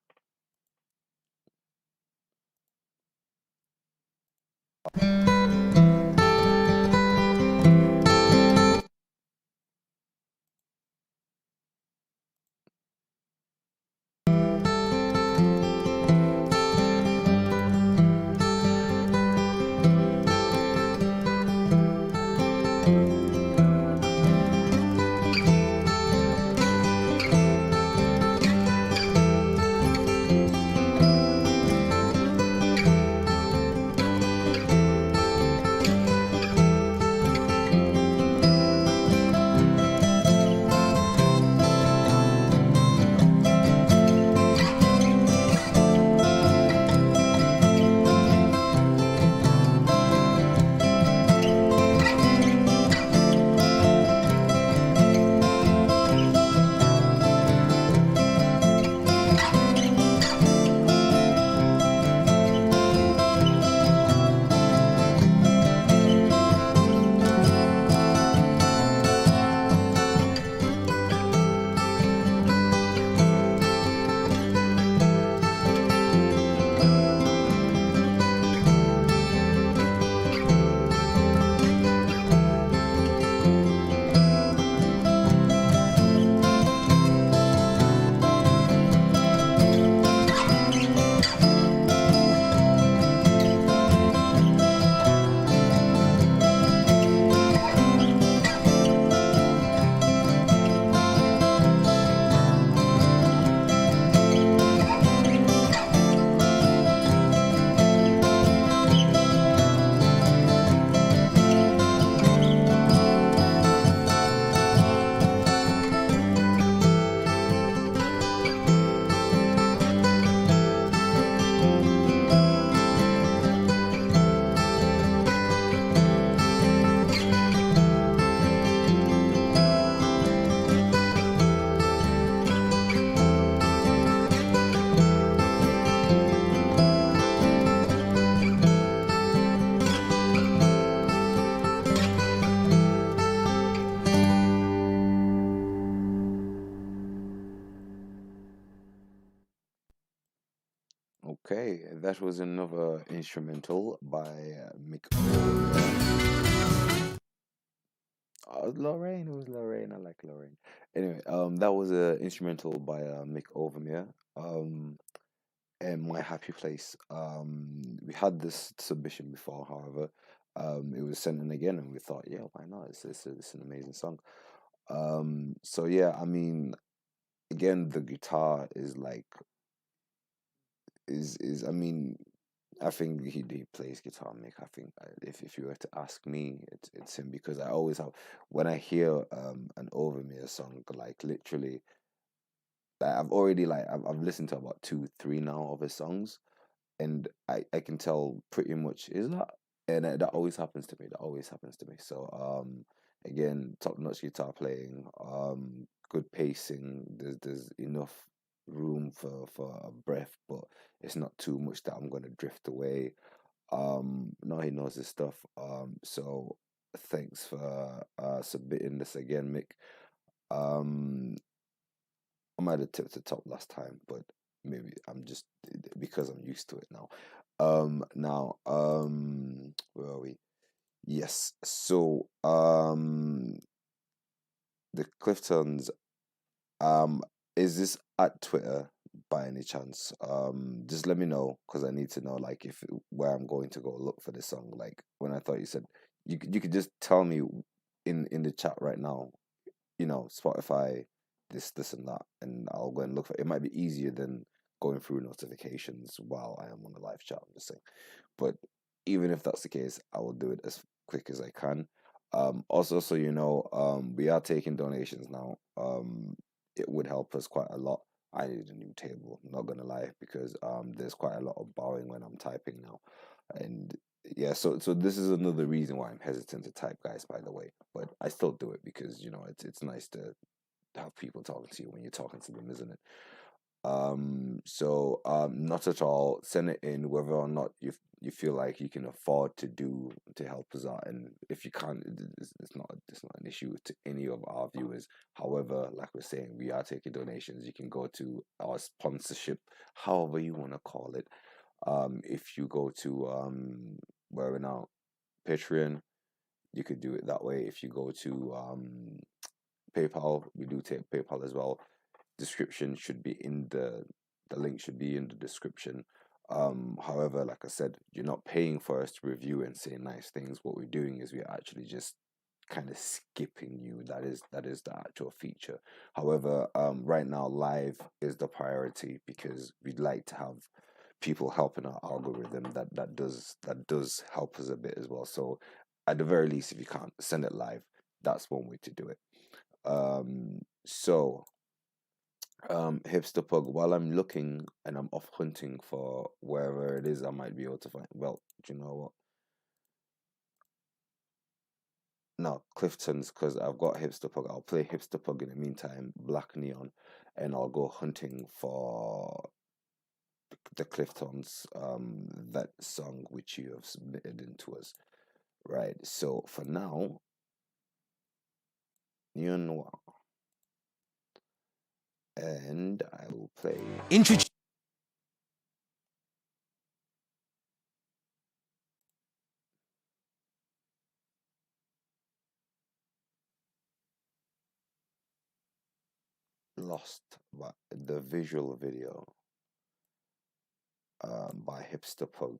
Okay, that was another instrumental by Mick Overmere. Lorraine, it was Lorraine. I like Lorraine. Anyway, that was a instrumental by Mick Overmere. And My Happy Place. We had this submission before, however, it was sent in again, and we thought, yeah, why not? It's an amazing song. So yeah, I mean, again, the guitar is like is I mean, I think he plays guitar, Mick. I think if you were to ask me, it's him because I always have when I hear an Overmere song, like literally I've already like I've listened to about 2, 3 now of his songs, and I can tell pretty much is that, and that always happens to me. That always happens to me. So again, top notch guitar playing, good pacing. There's enough room for a breath, but it's not too much that I'm gonna drift away. No, he knows his stuff. So thanks for submitting this again, Mick. Um, I might have tipped the top last time, but maybe I'm just because I'm used to it now. Now, where are we? Yes. So, the Cliftons. Um, is this at Twitter by any chance? Just let me know because I need to know like if where I'm going to go look for this song. Like when I thought you said you could just tell me in the chat right now, Spotify, this and that, and I'll go and look for it. It might be easier than going through notifications while I am on the live chat. I'm just saying, but even if that's the case, I will do it as quick as I can. Also, so we are taking donations now. It would help us quite a lot. I need a new table, not gonna lie, because there's quite a lot of bowing when I'm typing now, and yeah, so this is another reason why I'm hesitant to type, guys. By the way, but I still do it because it's nice to have people talking to you when you're talking to them, isn't it? So not at all. Send it in whether or not you feel like you can afford to help us out, and if you can't, it's not an issue to any of our viewers. However, like we're saying, we are taking donations. You can go to our sponsorship, however you want to call it. If you go to where we're now, Patreon, you could do it that way. If you go to PayPal, we do take PayPal as well. Description should be in the link should be in the description. However, like I said, you're not paying for us to review and say nice things. What we're doing is we're actually just kind of skipping you. That is the actual feature. However, right now live is the priority because we'd like to have people helping our algorithm. That does help us a bit as well. So at the very least, if you can't send it live, that's one way to do it. So Hipster Pug, while I'm looking and I'm off hunting for wherever it is I might be able to find, well, do you know what? No, Clifton's, because I've got Hipster Pug. I'll play Hipster Pug in the meantime, Black Neon, and I'll go hunting for the Cliftons, that song which you have submitted into us. Right, so for now, Neon Noir. And I will play. Introduce. Lost by the visual video by Hipster Pug.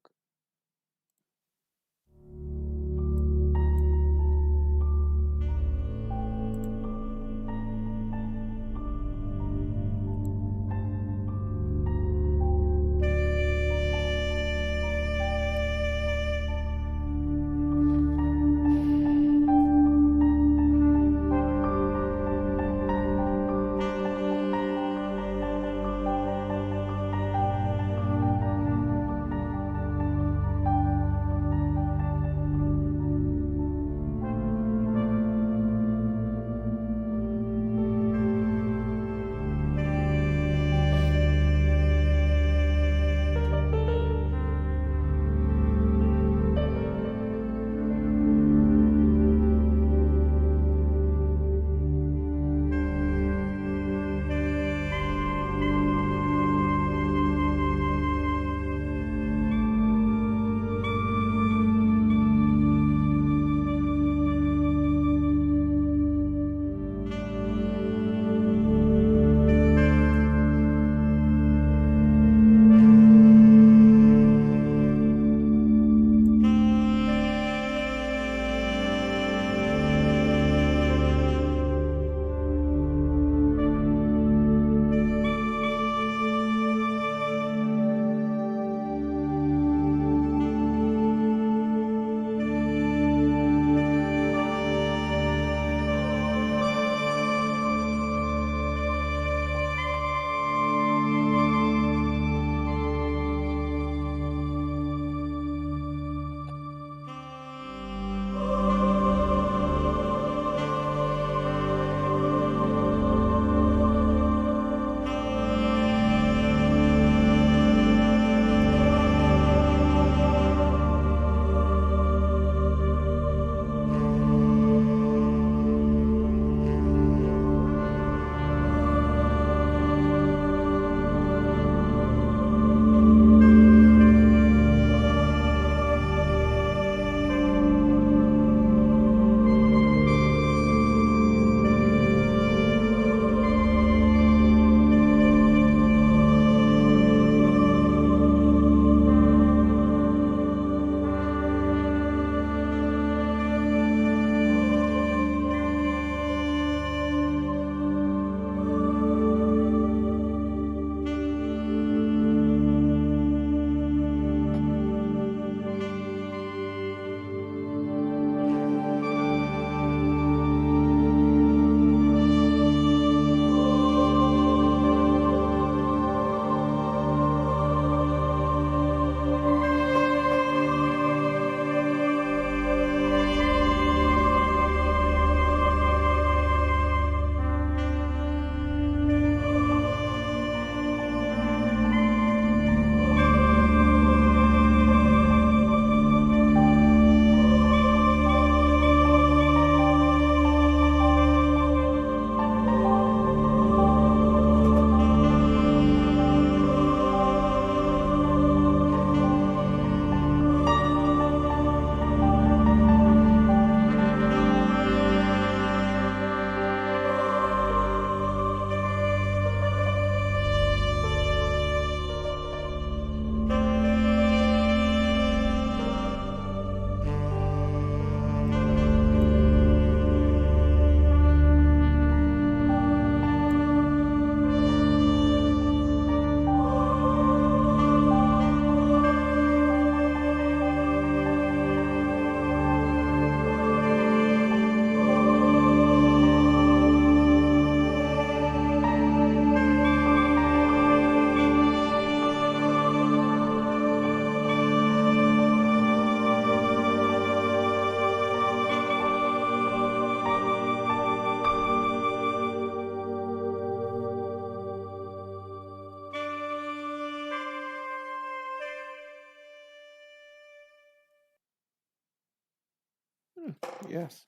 Yes.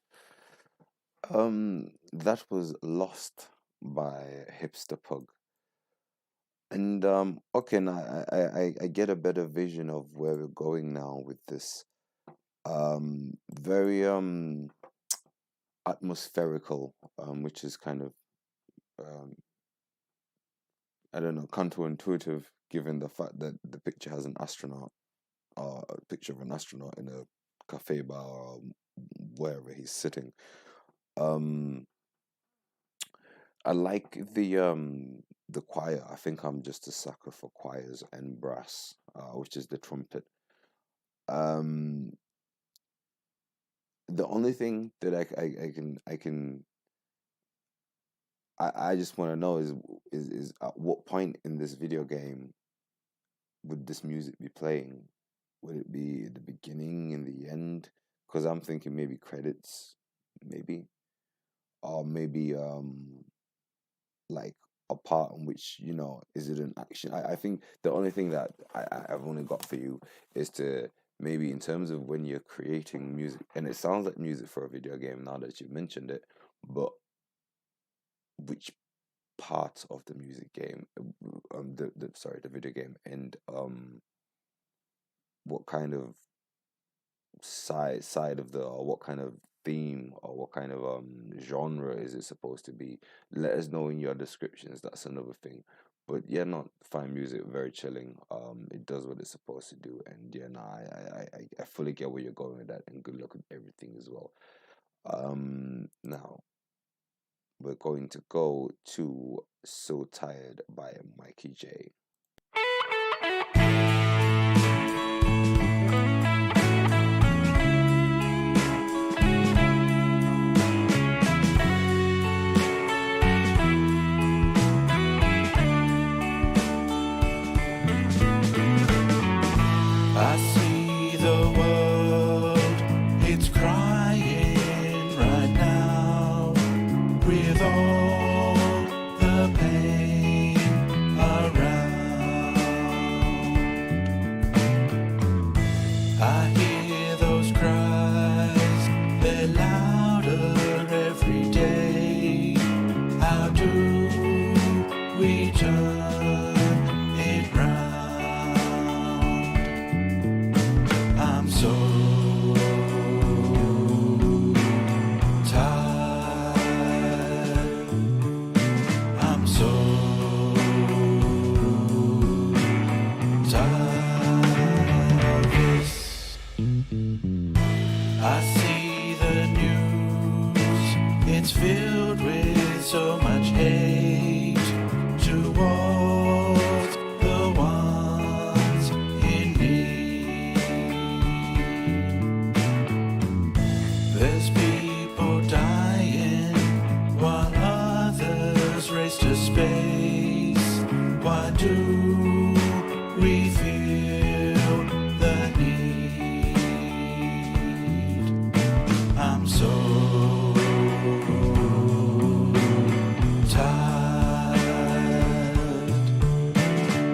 That was Lost by Hipster Pug. And okay, now I get a better vision of where we're going now with this. Very atmospherical, which is kind of um I don't know, counterintuitive given the fact that the picture has an astronaut, a picture of an astronaut in a cafe bar or wherever he's sitting. Um, I like the choir. I think I'm just a sucker for choirs and brass, which is the trumpet. Um, the only thing that I just want to know is at what point in this video game would this music be playing? Would it be at the beginning, in the end? Because I'm thinking maybe credits, maybe, or maybe like a part in which, you know, is it an action? I think the only thing that I've only got for you is to maybe in terms of when you're creating music, and it sounds like music for a video game now that you've mentioned it, but which part of the music game, the sorry, the video game, and what kind of side of the, or what kind of theme, or what kind of genre is it supposed to be? Let us know in your descriptions. That's another thing. But yeah, not find music very chilling. It does what it's supposed to do, and yeah, no, I fully get where you're going with that, and good luck with everything as well. Now we're going to go to "So Tired" by Mikey J. I see the world, it's crying right now, with all the pain around. I hear those cries, they're louder every day. How do we turn it round? I'm so tired. I'm so tired of this. I see the news, it's filled with so much hate towards the ones in need. There's people dying while others race to space. Why do we feel the need? I'm so tired.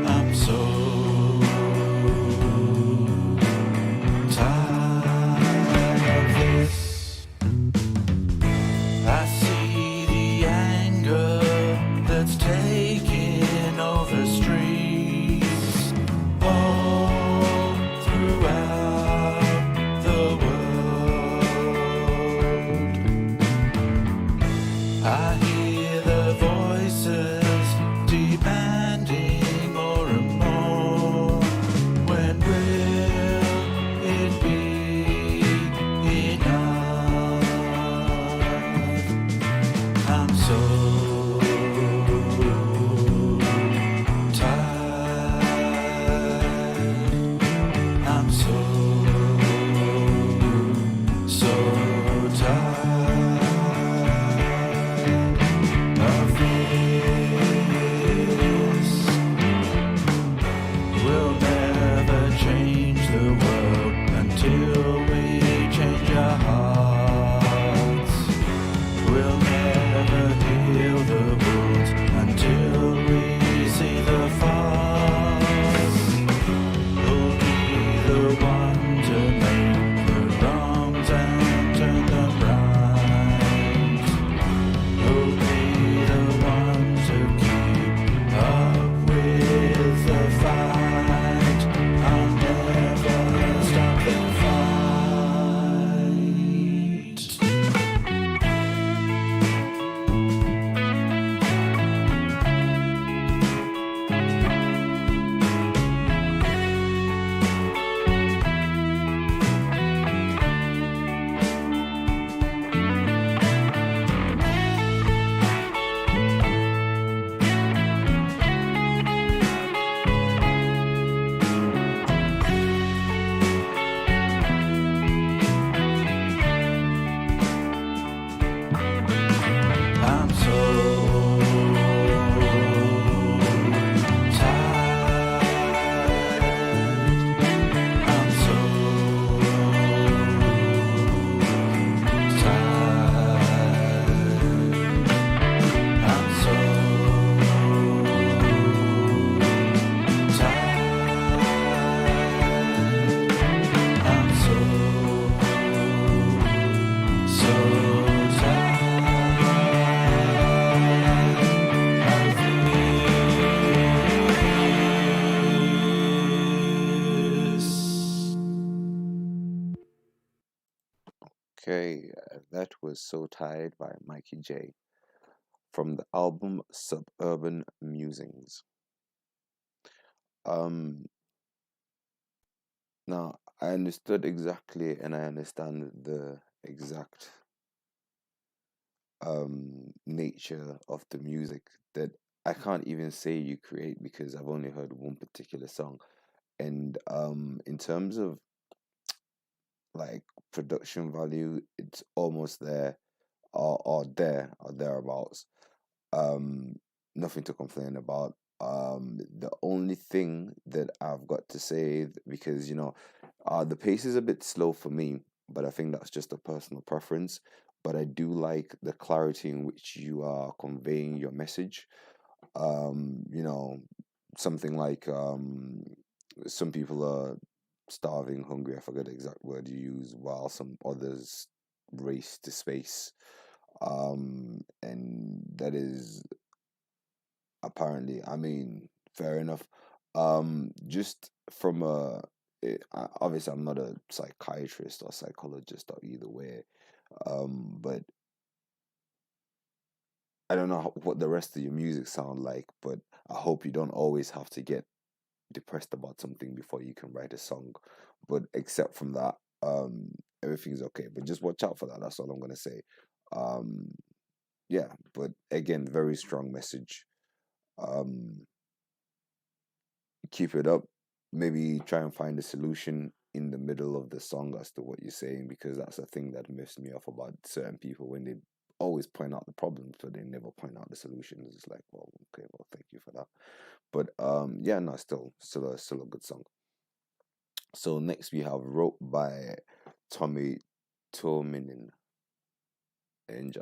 I'm so tired of this. I see the anger that's taking over streets all throughout the world. I hear the voices demanding more and more. When will it be enough? I'm so tired. I'm so tired of this. We'll never change the world until we change our hearts. We'll never heal the wounds until we see the faults. Who'll be the one to make the wrongs and turn I'm so tired. I'm so tired. I'm so tired. I'm so Okay, that was So Tired by Mikey J from the album Suburban Musings. Um, Now I understood exactly and I understand the exact nature of the music that I can't even say you create because I've only heard one particular song. And in terms of like production value, it's almost there or thereabouts. Um, Nothing to complain about. The only thing that I've got to say, because the pace is a bit slow for me, but I think that's just a personal preference. But I do like the clarity in which you are conveying your message. You know, something like some people are starving, hungry. I forget the exact word you use, while some others race to space. And that is apparently, I mean, fair enough. Just from obviously, I'm not a psychiatrist or psychologist or either way. But I don't know what the rest of your music sound like, but I hope you don't always have to get depressed about something before you can write a song. But except from that, everything's okay. But just watch out for that. That's all I'm gonna say. Um, yeah, but again, very strong message. Um, Keep it up. Maybe try and find a solution in the middle of the song as to what you're saying, because that's the thing that miffs me off about certain people when they always point out the problems, but they never point out the solutions. It's like, well, okay, well, thank you for that. But yeah, no, still a good song. So next we have Rope by Tommy Torminin. Enjoy.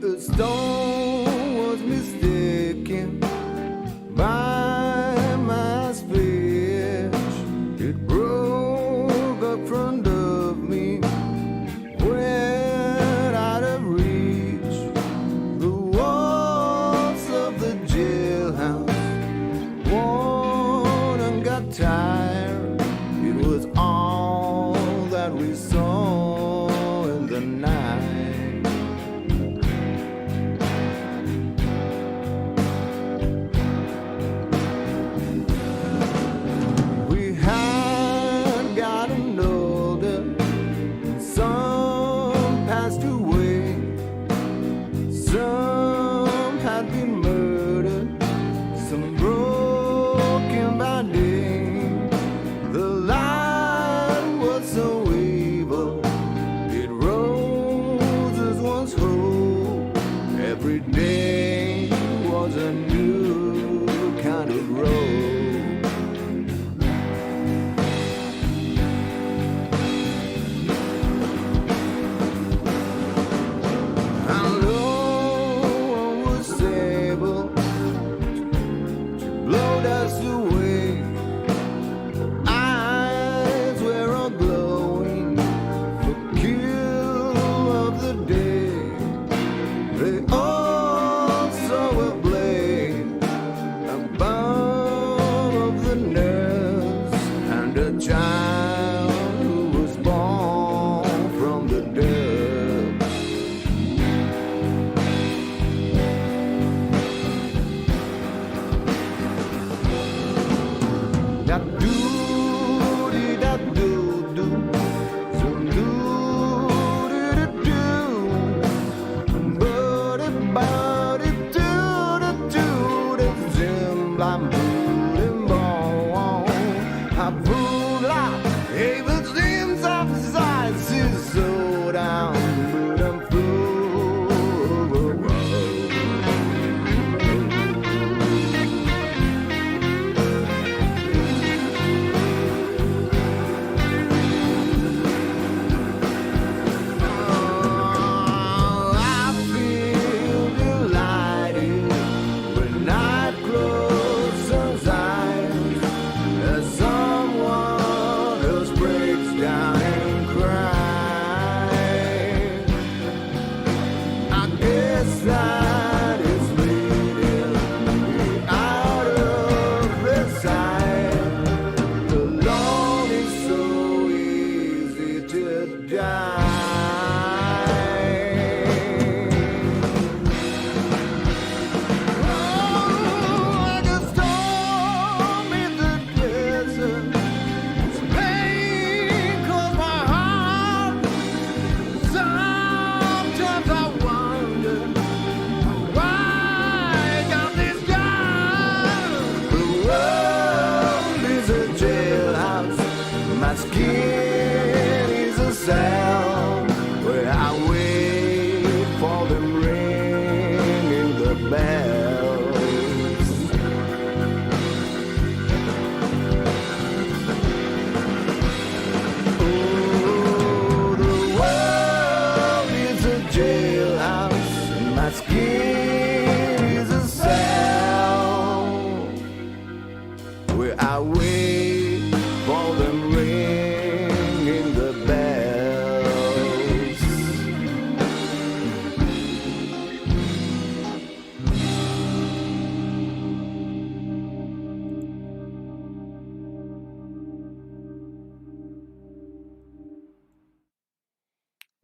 A stone was mistaken by my speech. It broke up front of me, went out of reach. The walls of the jailhouse worn and got tired. It was all that we saw in the night. We had gotten older, some passed away, some had been murdered, some broken by day.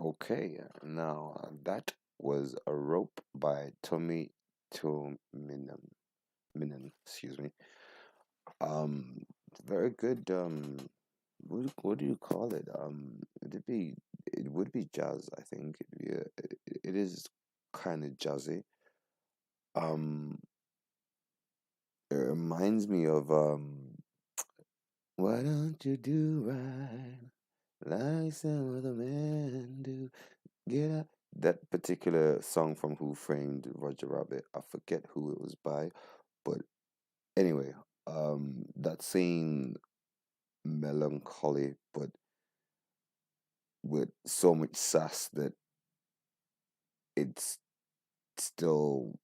Okay, now that was a rope by Tommy to Minen, excuse me. Um, Very good. What do you call it? It would be jazz. I think it is kind of jazzy. Um, it reminds me of why don't you do right like some other men do? Get up. That particular song from Who Framed Roger Rabbit. I forget who it was by, but anyway, that same melancholy, but with so much sass that it's still,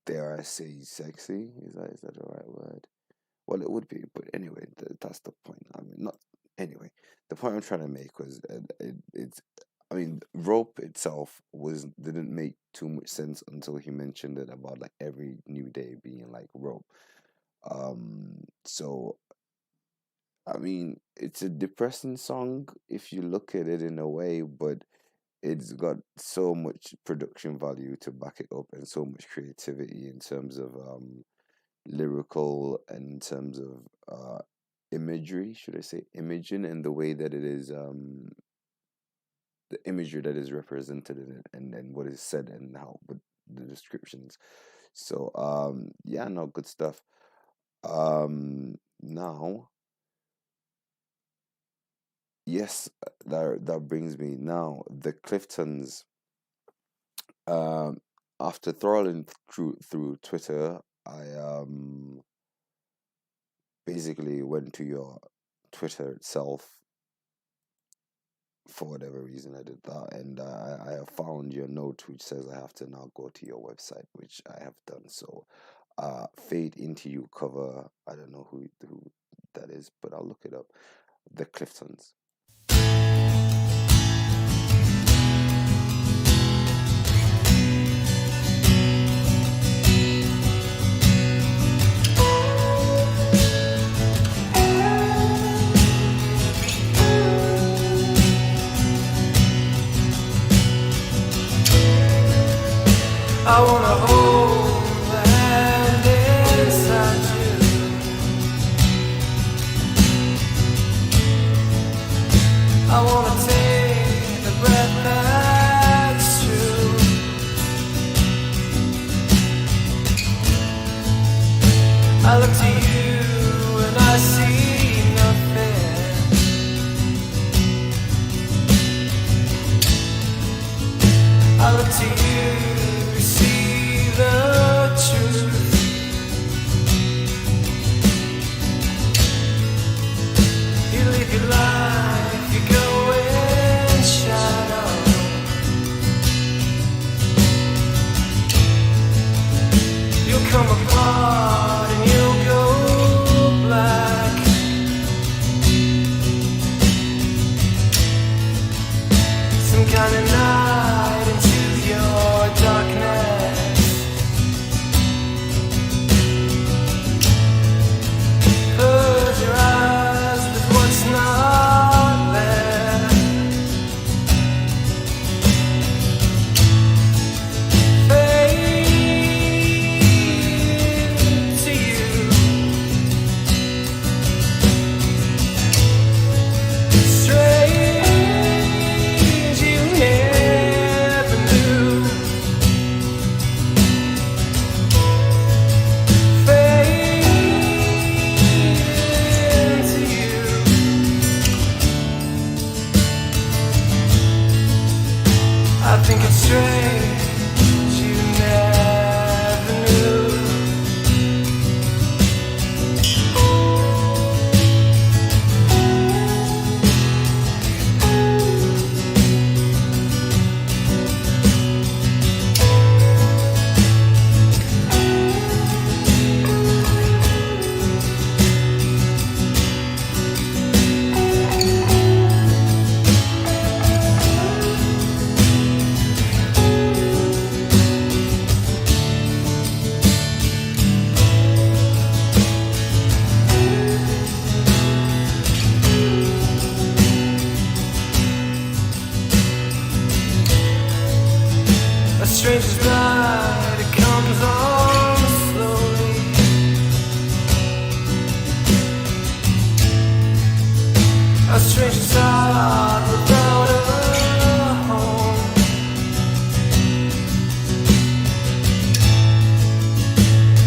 dare I say, sexy. Is that the right word? Well, it would be, but anyway, that's the point. I mean, not anyway. The point I'm trying to make was it's. I mean, rope itself didn't make too much sense until he mentioned it about like every new day being like rope. So I mean, it's a depressing song if you look at it in a way, but it's got so much production value to back it up and so much creativity in terms of lyrical and in terms of imagery, should I say imaging, and the way that it is the imagery that is represented in it, and what is said and how with the descriptions. So yeah, no, good stuff. Now, yes, that brings me now the Cliftons. After trawling through Twitter, I basically went to your Twitter itself. For whatever reason, I did that, and I have found your note which says I have to now go to your website, which I have done. So, Fade Into You cover. I don't know who that is, but I'll look it up. The Cliftons. I wanna hold the hand inside you. stranger's night, it comes on slowly. A stranger's heart without a home.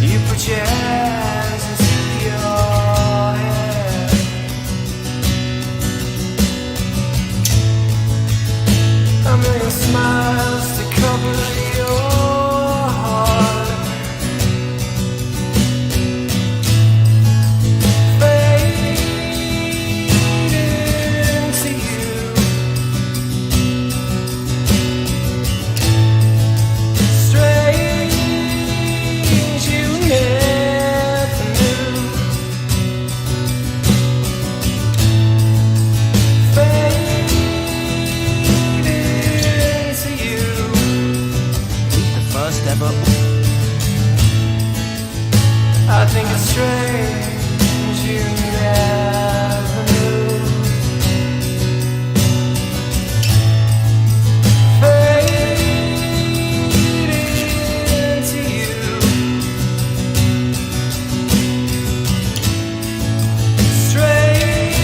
You put your hands into your hair. A million smiles to cover your heart. I think it's strange you never knew. Faded into you. Strange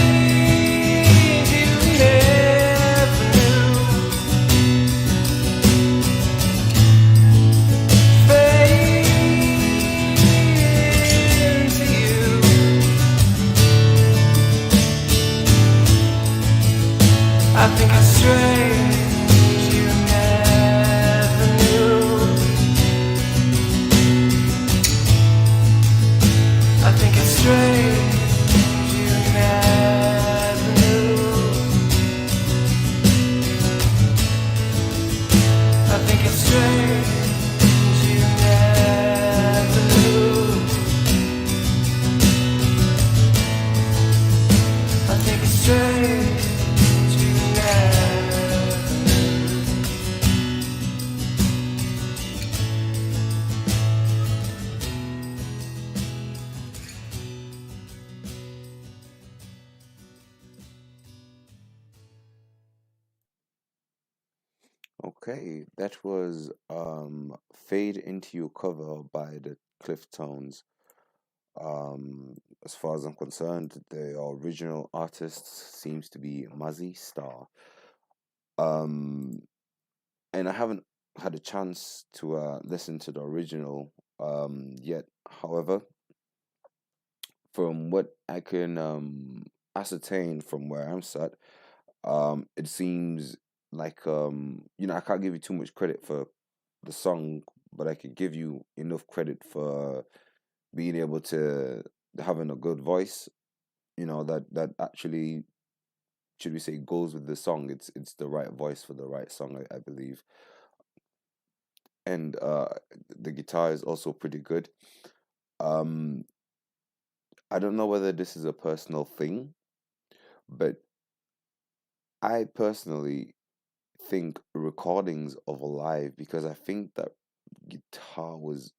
you never knew. I think it's strange you never knew. I think it's strange you never knew. I think it's strange you never knew. I think it's strange. Okay, that was Fade Into Your Cover by the Cliftones. As far as I'm concerned, the original artist seems to be Mazzy Star. Um, and I haven't had a chance to listen to the original yet. However, from what I can ascertain from where I'm sat, it seems like I can't give you too much credit for the song, but I could give you enough credit for being able to having a good voice. That actually, should we say, goes with the song. It's the right voice for the right song, I believe. And the guitar is also pretty good. Um, I don't know whether this is a personal thing, but I personally think recordings of a live, because I think that guitar was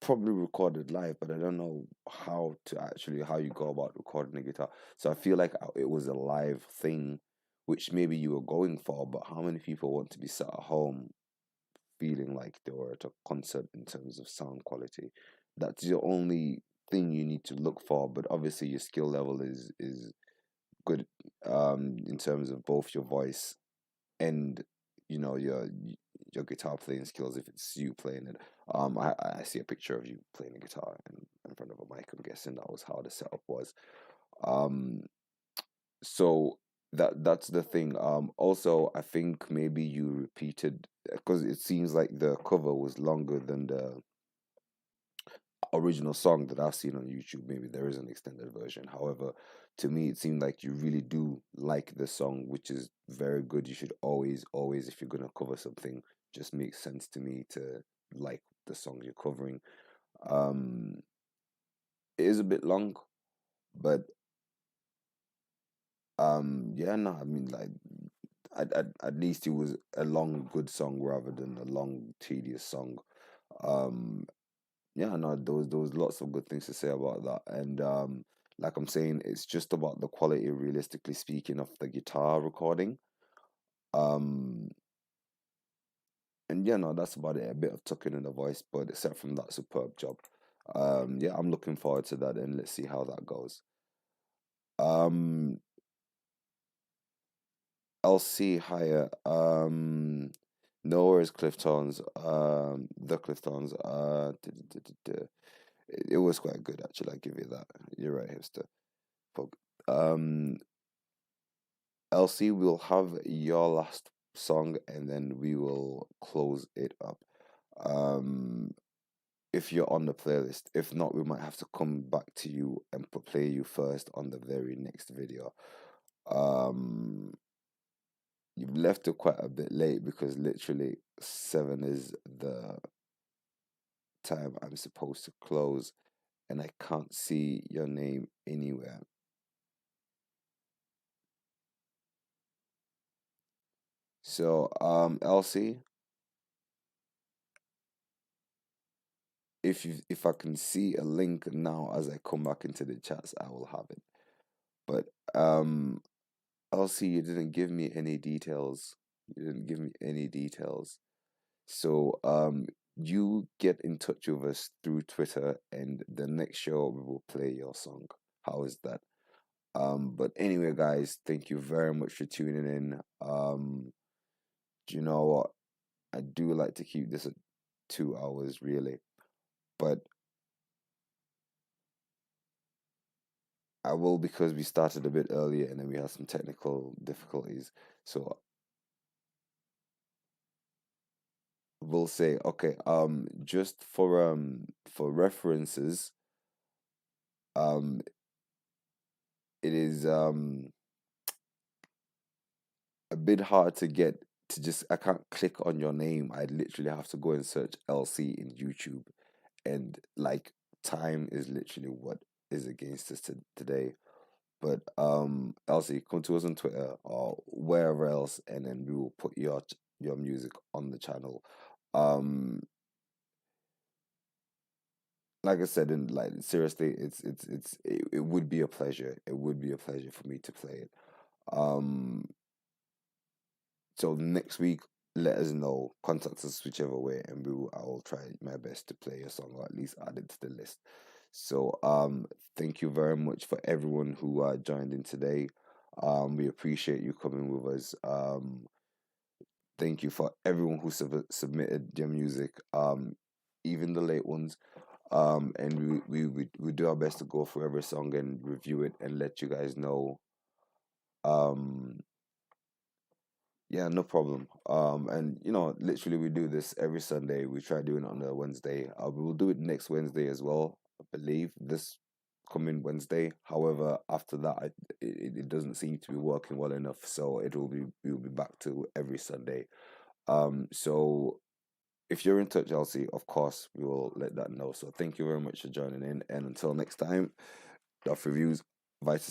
probably recorded live, but I don't know how you go about recording a guitar. So I feel like it was a live thing, which maybe you were going for. But how many people want to be sat at home feeling like they were at a concert in terms of sound quality? That's the only thing you need to look for. But obviously, your skill level is good in terms of both your voice and your guitar playing skills if it's you playing it. I see a picture of you playing a guitar in front of a mic. I'm guessing that was how the setup was. Um, so that's the thing. Also, I think maybe you repeated, because it seems like the cover was longer than the original song that I've seen on YouTube. Maybe there is an extended version. However, to me, it seemed like you really do like the song, which is very good. You should always, always, if you're gonna cover something, just makes sense to me to like the song you're covering. Um, it is a bit long, but yeah, no, I mean, like, at least it was a long, good song rather than a long, tedious song. Um, yeah, no, there was lots of good things to say about that, and like I'm saying, it's just about the quality, realistically speaking, of the guitar recording. Um, And yeah, no, that's about it. A bit of tucking in the voice, but except from that, superb job. Yeah, I'm looking forward to that, and let's see how that goes. Um, LC higher. No worries, Cliff Tones. The Cliff Tones. It was quite good actually. I give you that. You're right, hipster. But, Um, LC, we'll have your last song, and then we will close it up. Um, if you're on the playlist. If not, we might have to come back to you and play you first on the very next video. Um, you've left it quite a bit late because literally 7 is the time I'm supposed to close, and I can't see your name anywhere. So, Elsie, if I can see a link now as I come back into the chats, I will have it. But Elsie, you didn't give me any details. You didn't give me any details. So you get in touch with us through Twitter, and the next show we will play your song. How is that? But anyway, guys, thank you very much for tuning in. Do you know what? I do like to keep this at 2 hours, really, but I will, because we started a bit earlier and then we had some technical difficulties. So we'll say, okay, just for references, um it is a bit hard to get to just, I can't click on your name. I literally have to go and search LC in YouTube, and like time is literally what is against us today. But LC, come to us on Twitter or wherever else, and then we will put your music on the channel. Like I said, and like seriously, it would be a pleasure. It would be a pleasure for me to play it. Um, so next week, let us know. Contact us whichever way, and I will try my best to play your song, or at least add it to the list. So thank you very much for everyone who joined in today. We appreciate you coming with us. Thank you for everyone who submitted their music, even the late ones. And we do our best to go through every song and review it and let you guys know. Yeah, no problem. And literally we do this every Sunday. We try doing it on a Wednesday. We will do it next Wednesday as well. I believe this coming Wednesday. However, after that, it doesn't seem to be working well enough. So we'll be back to every Sunday. So if you're in touch, Elsie, of course we will let that know. So thank you very much for joining in, and until next time, Doff Reviews, Vice